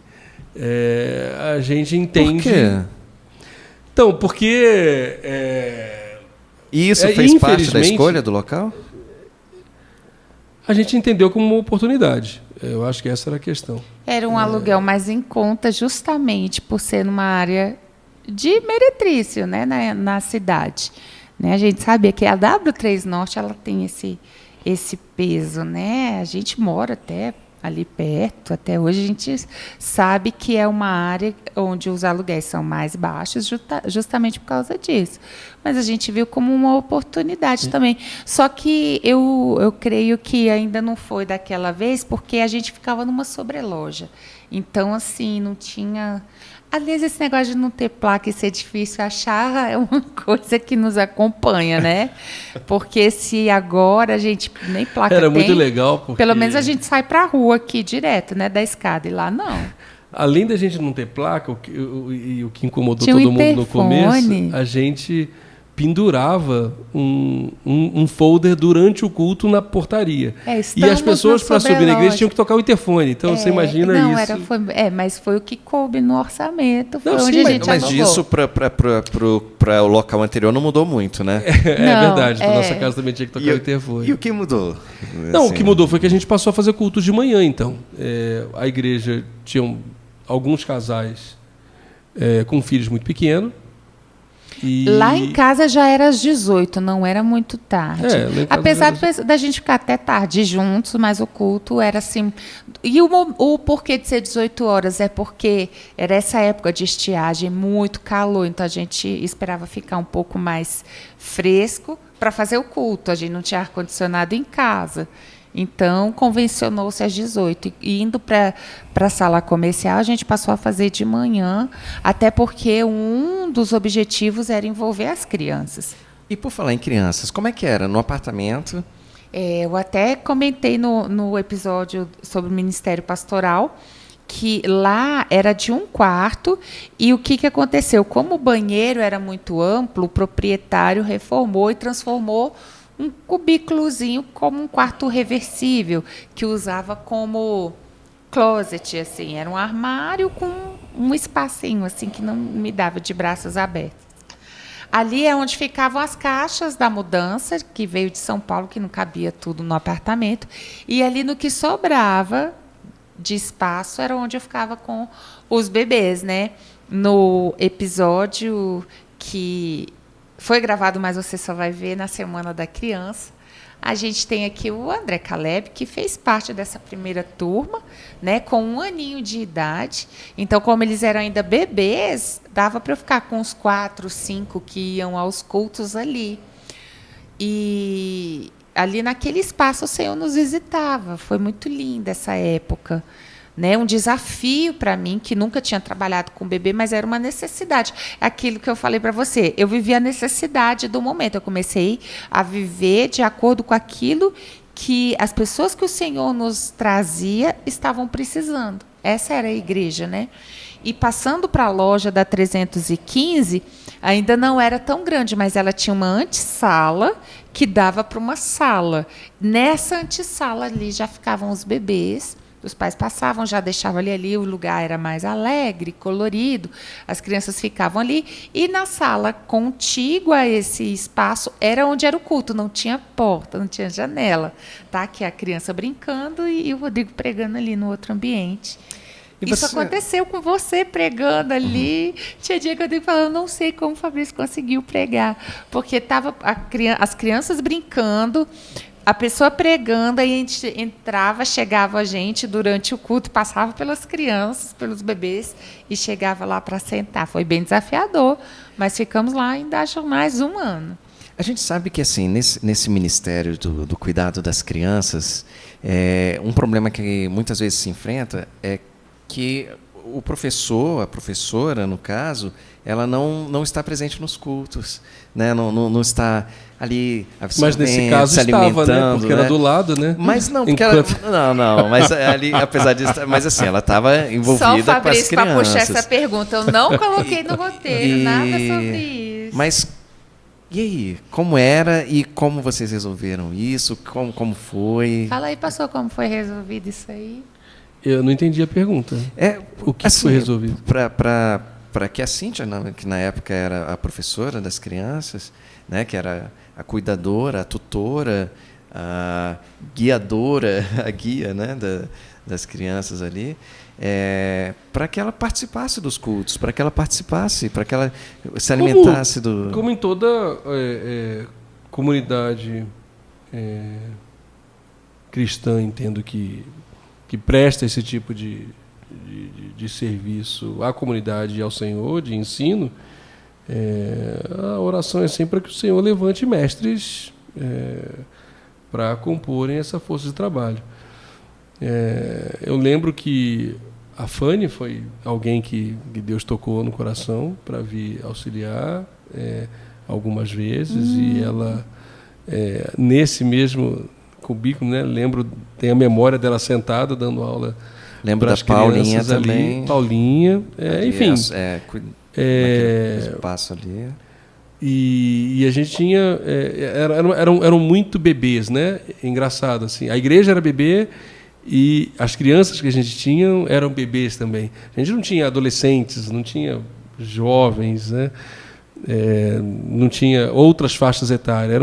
S3: a gente entende...
S1: Por quê?
S3: Então, porque...
S1: E isso fez parte da escolha do local?
S3: A gente entendeu como uma oportunidade. Eu acho que essa era a questão.
S2: Era um aluguel mais em conta, justamente por ser numa área de meretrício, né, na cidade. Né, a gente sabia que a W3 Norte ela tem esse peso. Né? A gente mora até ali perto. Até hoje a gente sabe que é uma área onde os aluguéis são mais baixos, justamente por causa disso. Mas a gente viu como uma oportunidade também. Só que eu creio que ainda não foi daquela vez, porque a gente ficava numa sobreloja. Então, assim, não tinha... Aliás, esse negócio de não ter placa e ser difícil achar é uma coisa que nos acompanha, né? Porque se agora a gente nem placa
S3: Era
S2: tem...
S3: muito legal, porque...
S2: Pelo menos a gente sai para a rua aqui direto, né? Da escada, e lá não.
S3: Além da gente não ter placa, o que incomodou
S2: Tinha um
S3: todo mundo no começo,
S2: interfone.
S3: a gente pendurava um folder durante o culto na portaria. E as
S2: Estamos
S3: pessoas,
S2: na
S3: para subir na igreja,
S2: sobreloja.
S3: tinham que tocar o interfone. Então, você imagina
S2: não,
S3: isso.
S2: Mas foi o que coube no orçamento. Foi
S3: Não,
S2: onde
S3: sim,
S2: a gente
S1: Mas
S2: alugou.
S1: disso para o local anterior não mudou muito, né?
S3: É
S2: Não,
S3: verdade, na nossa casa também tinha que tocar o interfone.
S1: E o que mudou?
S3: Não,
S1: Assim,
S3: o que mudou foi que a gente passou a fazer cultos de manhã, então. A igreja tinha alguns casais com filhos muito pequenos. E...
S2: Lá em casa já era às 18, não era muito tarde.
S3: Lá em casa
S2: Apesar
S3: já era...
S2: da gente ficar até tarde juntos, mas o culto era assim... E o porquê de ser 18 horas é porque era essa época de estiagem, muito calor, então a gente esperava ficar um pouco mais fresco para fazer o culto. A gente não tinha ar-condicionado em casa. Então, convencionou-se às 18. E indo para a sala comercial, a gente passou a fazer de manhã, até porque um dos objetivos era envolver as crianças.
S1: E por falar em crianças, como é que era? No apartamento?
S2: Eu até comentei no episódio sobre o Ministério Pastoral, que lá era de um quarto, e o que aconteceu? Como o banheiro era muito amplo, o proprietário reformou e transformou um cubículozinho como um quarto reversível, que usava como closet, assim, era um armário com um espacinho assim que não me dava de braços abertos. Ali é onde ficavam as caixas da mudança, que veio de São Paulo, que não cabia tudo no apartamento, e ali no que sobrava de espaço era onde eu ficava com os bebês, né? No episódio que foi gravado, mas você só vai ver na Semana da Criança, a gente tem aqui o André Caleb, que fez parte dessa primeira turma, né, com 1 aninho de idade. Então, como eles eram ainda bebês, dava para eu ficar com os 4, 5 que iam aos cultos ali. E ali naquele espaço o Senhor nos visitava. Foi muito linda essa época. Né, um desafio para mim, que nunca tinha trabalhado com bebê, mas era uma necessidade. Aquilo que eu falei para você, eu vivi a necessidade do momento. Eu comecei a viver de acordo com aquilo que as pessoas que o Senhor nos trazia estavam precisando. Essa era a igreja, né? E passando para a loja da 315, ainda não era tão grande, mas ela tinha uma antessala que dava para uma sala. Nessa antessala ali já ficavam os bebês. Os pais passavam, já deixavam ali, o lugar era mais alegre, colorido, as crianças ficavam ali. E na sala contígua a esse espaço era onde era o culto, não tinha porta, não tinha janela. Tá? Que a criança brincando e o Rodrigo pregando ali no outro ambiente. Isso aconteceu com você pregando ali. Tinha dia que eu tenho que falar, eu não sei como o Fabrício conseguiu pregar, porque estava as crianças brincando, a pessoa pregando, aí a gente entrava, chegava a gente durante o culto, passava pelas crianças, pelos bebês, e chegava lá para sentar. Foi bem desafiador, mas ficamos lá ainda acho mais 1 ano.
S1: A gente sabe que assim nesse ministério do cuidado das crianças, um problema que muitas vezes se enfrenta é que o professor, a professora, no caso, ela não está presente nos cultos, né? Não está ali
S3: mas nesse caso
S1: se
S3: estava,
S1: alimentando,
S3: né? Porque era do lado, né?
S1: Mas não, porque não, mas ali, apesar disso, mas assim, ela estava envolvida com as crianças. Só o Fabrício
S2: para puxar essa pergunta, eu não coloquei no roteiro nada sobre isso.
S1: Mas e aí, como era e como vocês resolveram isso? Como foi?
S2: Fala aí, pastor, como foi resolvido isso aí?
S3: Eu não entendi a pergunta. O que
S1: assim,
S3: foi resolvido?
S1: Para que a Cíntia, que na época era a professora das crianças, né, que era a cuidadora, a tutora, a guiadora, a guia, né, das crianças ali, para que ela participasse dos cultos, para que ela se alimentasse do...
S3: Como em toda comunidade cristã, entendo que que presta esse tipo de serviço à comunidade e ao Senhor, de ensino, a oração é sempre para que o Senhor levante mestres para comporem essa força de trabalho. Eu lembro que a Fanny foi alguém que Deus tocou no coração para vir auxiliar algumas vezes, e ela, nesse mesmo cubículo, né, lembro, tem a memória dela sentada dando aula.
S1: Lembro da Paulinha também.
S3: Ali, Paulinha, enfim.
S1: Espaço ali.
S3: E a gente tinha... eram muito bebês, né? Engraçado, assim. A igreja era bebê e as crianças que a gente tinha eram bebês também. A gente não tinha adolescentes, não tinha jovens, né? Não tinha outras faixas etárias.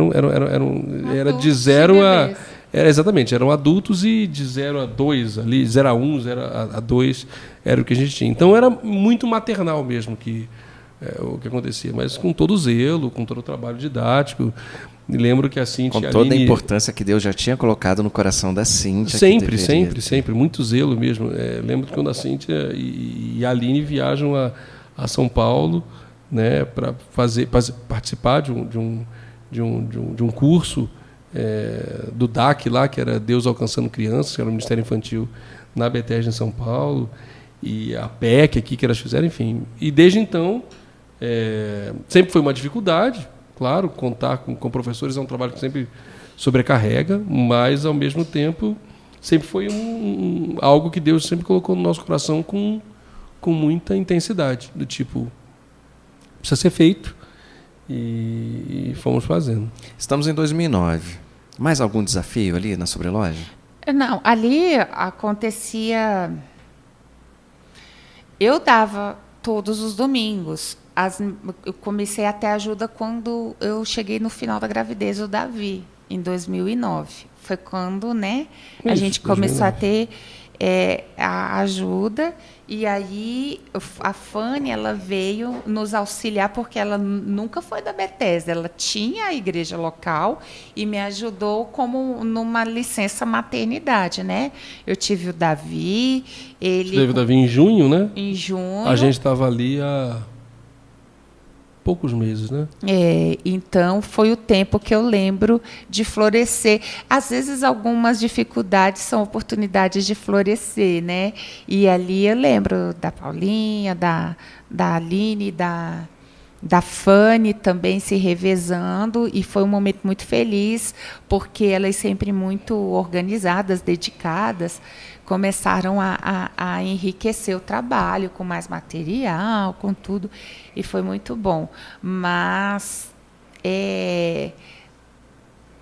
S3: Era de 0 a... exatamente, eram adultos, e de 0 a 2 ali, 0 a 1, 0 a 2 era o que a gente tinha. Então era muito maternal mesmo o que acontecia, mas com todo o zelo, com todo o trabalho didático. Me lembro que a Cíntia...
S1: Com toda a importância que Deus já tinha colocado no coração da Cíntia.
S3: Sempre, muito zelo mesmo. Lembro que quando a Cíntia e a Aline viajam a São Paulo, né, para participar de um curso do DAC lá, que era Deus Alcançando Crianças, que era o Ministério Infantil na Bethesda em São Paulo, e a PEC aqui que elas fizeram, enfim. E desde então, sempre foi uma dificuldade, claro, contar com professores é um trabalho que sempre sobrecarrega, mas ao mesmo tempo sempre foi algo que Deus sempre colocou no nosso coração com muita intensidade, do tipo, precisa ser feito. E fomos fazendo.
S1: Estamos em 2009. Mais algum desafio ali na sobreloja?
S2: Não, ali acontecia... Eu dava todos os domingos. Eu comecei a ter ajuda quando eu cheguei no final da gravidez do Davi, em 2009. Foi quando, né, a gente começou 2009. A ter a ajuda. E aí a Fanny, ela veio nos auxiliar, porque ela nunca foi da Bethesda, ela tinha a igreja local e me ajudou como numa licença maternidade, né? Eu tive o Davi, ele... Você
S3: teve o Davi em junho, né?
S2: Em junho.
S3: A gente estava ali há poucos meses, né?
S2: Então foi o tempo que eu lembro de florescer. Às vezes algumas dificuldades são oportunidades de florescer, né? E ali eu lembro da Paulinha, da Aline, da Fanny também se revezando, e foi um momento muito feliz, porque elas sempre muito organizadas, dedicadas, começaram a enriquecer o trabalho com mais material, com tudo, e foi muito bom. Mas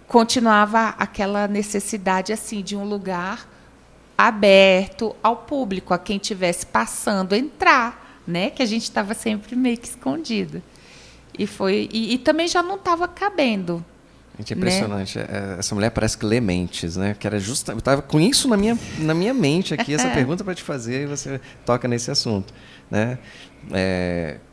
S2: continuava aquela necessidade assim de um lugar aberto ao público, a quem estivesse passando entrar, né? Que a gente estava sempre meio que escondido. E também já não estava cabendo.
S1: Gente, é impressionante. Né? Essa mulher parece que lê mentes, né? Que era justa. Eu estava com isso na minha mente aqui, essa pergunta para te fazer, e você toca nesse assunto, né?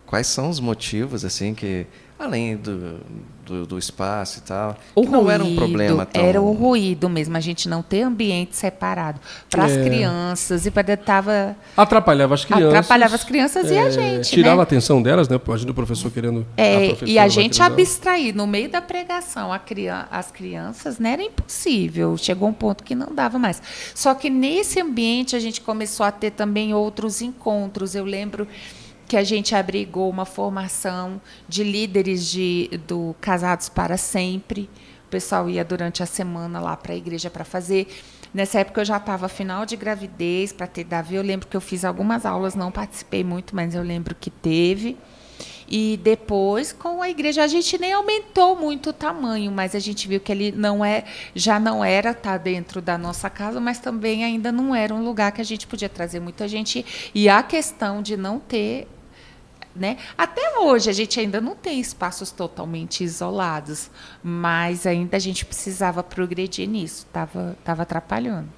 S1: Quais são os motivos, assim, que além do espaço e tal, que não era um problema tão...
S2: Era o ruído mesmo, a gente não ter ambiente separado para as crianças, e
S3: atrapalhava as crianças.
S2: Atrapalhava as crianças e a gente,
S3: tirava
S2: né?
S3: a atenção delas, né? Imagina o professor querendo...
S2: E a gente abstrair no meio da pregação as crianças, né? Era impossível. Chegou um ponto que não dava mais. Só que nesse ambiente a gente começou a ter também outros encontros. Eu lembro que a gente abrigou uma formação de líderes do Casados para Sempre. O pessoal ia durante a semana lá para a igreja para fazer. Nessa época eu já estava final de gravidez para ter Davi. Eu lembro que eu fiz algumas aulas, não participei muito, mas eu lembro que teve. E depois, com a igreja, a gente nem aumentou muito o tamanho, mas a gente viu que ele já não era dentro da nossa casa, mas também ainda não era um lugar que a gente podia trazer muita gente. E a questão de não ter... Né? Até hoje a gente ainda não tem espaços totalmente isolados, mas ainda a gente precisava progredir nisso, estava atrapalhando.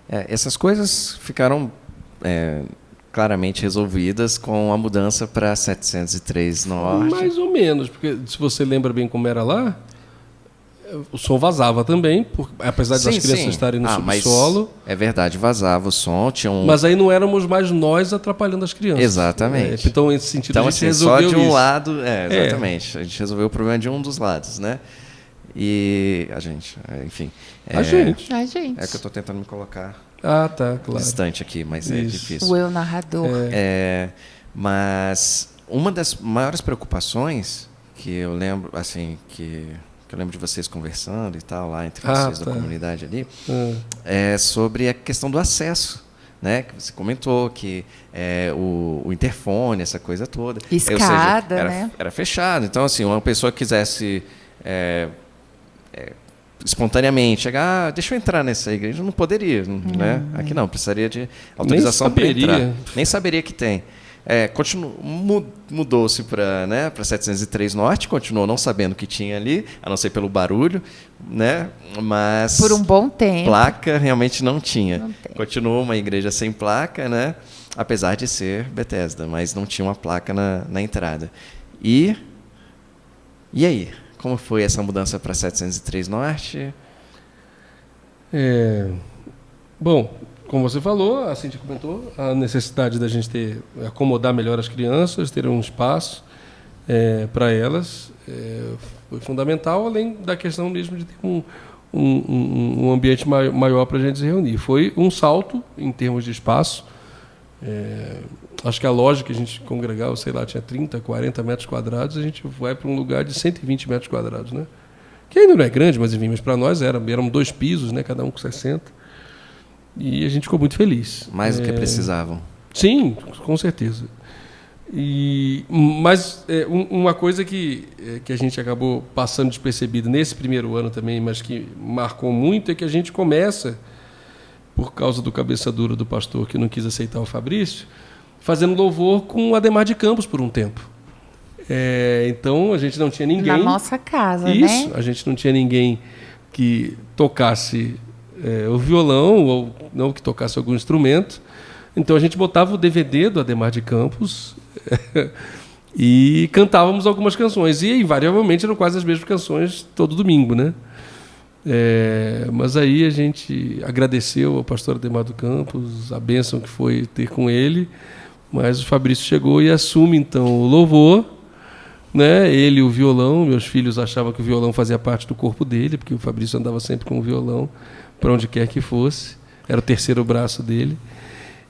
S1: Essas coisas ficaram claramente resolvidas com a mudança para 703 Norte.
S3: Mais ou menos, porque se você lembra bem como era lá, O som vazava também, apesar das crianças estarem no subsolo.
S1: É verdade, vazava o som.
S3: Mas aí não éramos mais nós atrapalhando as crianças.
S1: Exatamente.
S3: Então, nesse sentido, a gente
S1: só
S3: resolveu
S1: de um
S3: isso.
S1: lado... exatamente. A gente resolveu o problema de um dos lados, né? E a gente, enfim.
S2: A gente.
S1: É que eu estou tentando me colocar
S3: tá, claro.
S1: distante aqui, mas é difícil.
S2: O eu narrador.
S1: Mas uma das maiores preocupações que eu lembro, assim, que eu lembro de vocês conversando e tal, lá entre vocês da comunidade ali, é sobre a questão do acesso, né? Que você comentou que o interfone, essa coisa toda.
S2: Escada,
S1: né? Era fechado. Então, assim, uma pessoa que quisesse espontaneamente chegar, deixa eu entrar nessa igreja, não poderia, né? Aqui não, precisaria de autorização para entrar. Nem saberia que tem. Mudou-se para 703 Norte, continuou não sabendo o que tinha ali, a não ser pelo barulho, né? Mas
S2: por um bom tempo.
S1: Placa realmente não tinha. Continuou uma igreja sem placa, né? Apesar de ser Bethesda, mas não tinha uma placa na entrada. E aí? Como foi essa mudança para 703 Norte?
S3: Bom, como você falou, a Cíntia comentou, a necessidade da gente acomodar melhor as crianças, ter um espaço para elas, foi fundamental, além da questão mesmo de ter um ambiente maior para a gente se reunir. Foi um salto em termos de espaço. Acho que a lógica que a gente congregava, sei lá, tinha 30, 40 metros quadrados, a gente vai para um lugar de 120 metros quadrados, né? Que ainda não é grande, mas enfim, mas para nós eram 2 pisos, né? Cada um com 60. E a gente ficou muito feliz.
S1: Mais do que precisavam.
S3: Sim, com certeza. Mas uma coisa que a gente acabou passando despercebido nesse primeiro ano também, mas que marcou muito, é que a gente começa, por causa do cabeça dura do pastor que não quis aceitar o Fabrício, fazendo louvor com o Ademar de Campos por um tempo. Então a gente não tinha ninguém...
S2: Na nossa casa,
S3: Isso,
S2: né?
S3: A gente não tinha ninguém que tocasse o violão ou não que tocasse algum instrumento. Então a gente botava o DVD do Ademar de Campos e cantávamos algumas canções. E invariavelmente eram quase as mesmas canções todo domingo, né? Mas aí a gente agradeceu ao pastor Ademar do Campos, a bênção que foi ter com ele. Mas o Fabrício chegou e assume então o louvor, né? Ele o violão. Meus filhos achavam que o violão fazia parte do corpo dele, porque o Fabrício andava sempre com o violão para onde quer que fosse, era o terceiro braço dele,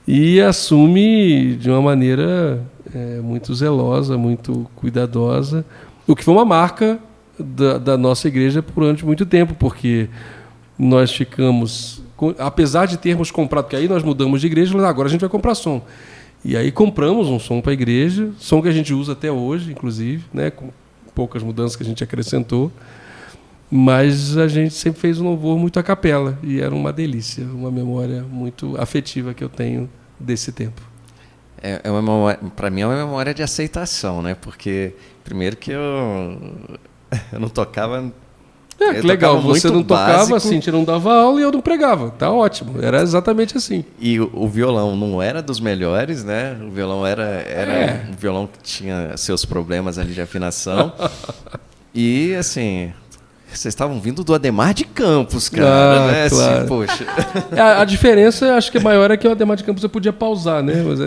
S3: e assume de uma maneira muito zelosa, muito cuidadosa, o que foi uma marca da nossa igreja durante muito tempo, porque nós ficamos, apesar de termos comprado, porque aí nós mudamos de igreja, agora a gente vai comprar som. E aí compramos um som para a igreja, som que a gente usa até hoje, inclusive, né, com poucas mudanças que a gente acrescentou. Mas a gente sempre fez um louvor muito a capela e era uma delícia, uma memória muito afetiva que eu tenho desse tempo.
S1: Para mim é uma memória de aceitação, né? Porque primeiro que eu não tocava.
S3: Que legal, você não tocava, a Cíntia não dava aula e eu não pregava. Tá ótimo, era exatamente assim.
S1: E o violão não era dos melhores, né? O violão era um violão que tinha seus problemas ali de afinação. E assim, vocês estavam vindo do Ademar de Campos, cara, né?
S3: Claro.
S1: Assim, poxa.
S3: A diferença, acho que maior é que o Ademar de Campos você podia pausar, né? Mas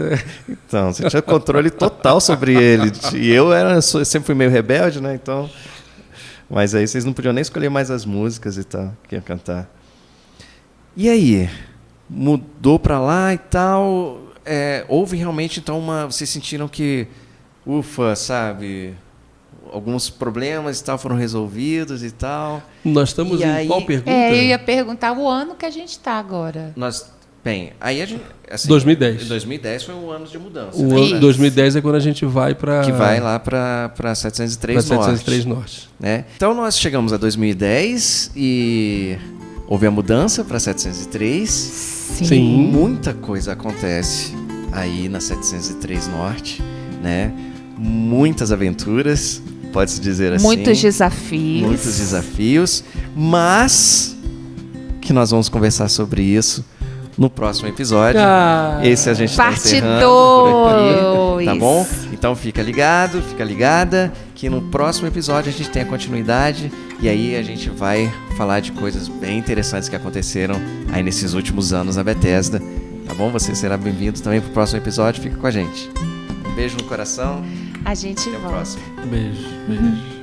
S1: Então, você tinha controle total sobre ele. E eu sempre fui meio rebelde, né? Então, mas aí vocês não podiam nem escolher mais as músicas e tal, que ia cantar. E aí? Mudou pra lá e tal. Houve realmente, então, vocês sentiram que, ufa, sabe... Alguns problemas e tal foram resolvidos e tal.
S3: Nós estamos em qual pergunta?
S2: Eu ia perguntar o ano que a gente está agora.
S1: Aí a gente... Assim,
S3: 2010.
S1: 2010 foi um ano de mudança.
S3: 2010 é quando a gente vai para...
S1: Que vai lá para 703 Norte.
S3: 703 Norte.
S1: Né? Então nós chegamos a 2010 e houve a mudança para 703.
S2: Sim.
S1: Muita coisa acontece aí na 703 Norte, né? Muitas aventuras, pode-se dizer assim.
S2: Muitos desafios,
S1: mas que nós vamos conversar sobre isso no próximo episódio. Esse a gente está encerrando por aqui, tá bom? Então fica ligado, fica ligada, que no próximo episódio a gente tenha continuidade e aí a gente vai falar de coisas bem interessantes que aconteceram aí nesses últimos anos na Bethesda. Tá bom? Você será bem-vindo também pro próximo episódio. Fica com a gente. Um beijo no coração.
S2: A gente
S1: Até
S2: volta.
S1: o próximo.
S3: Beijo.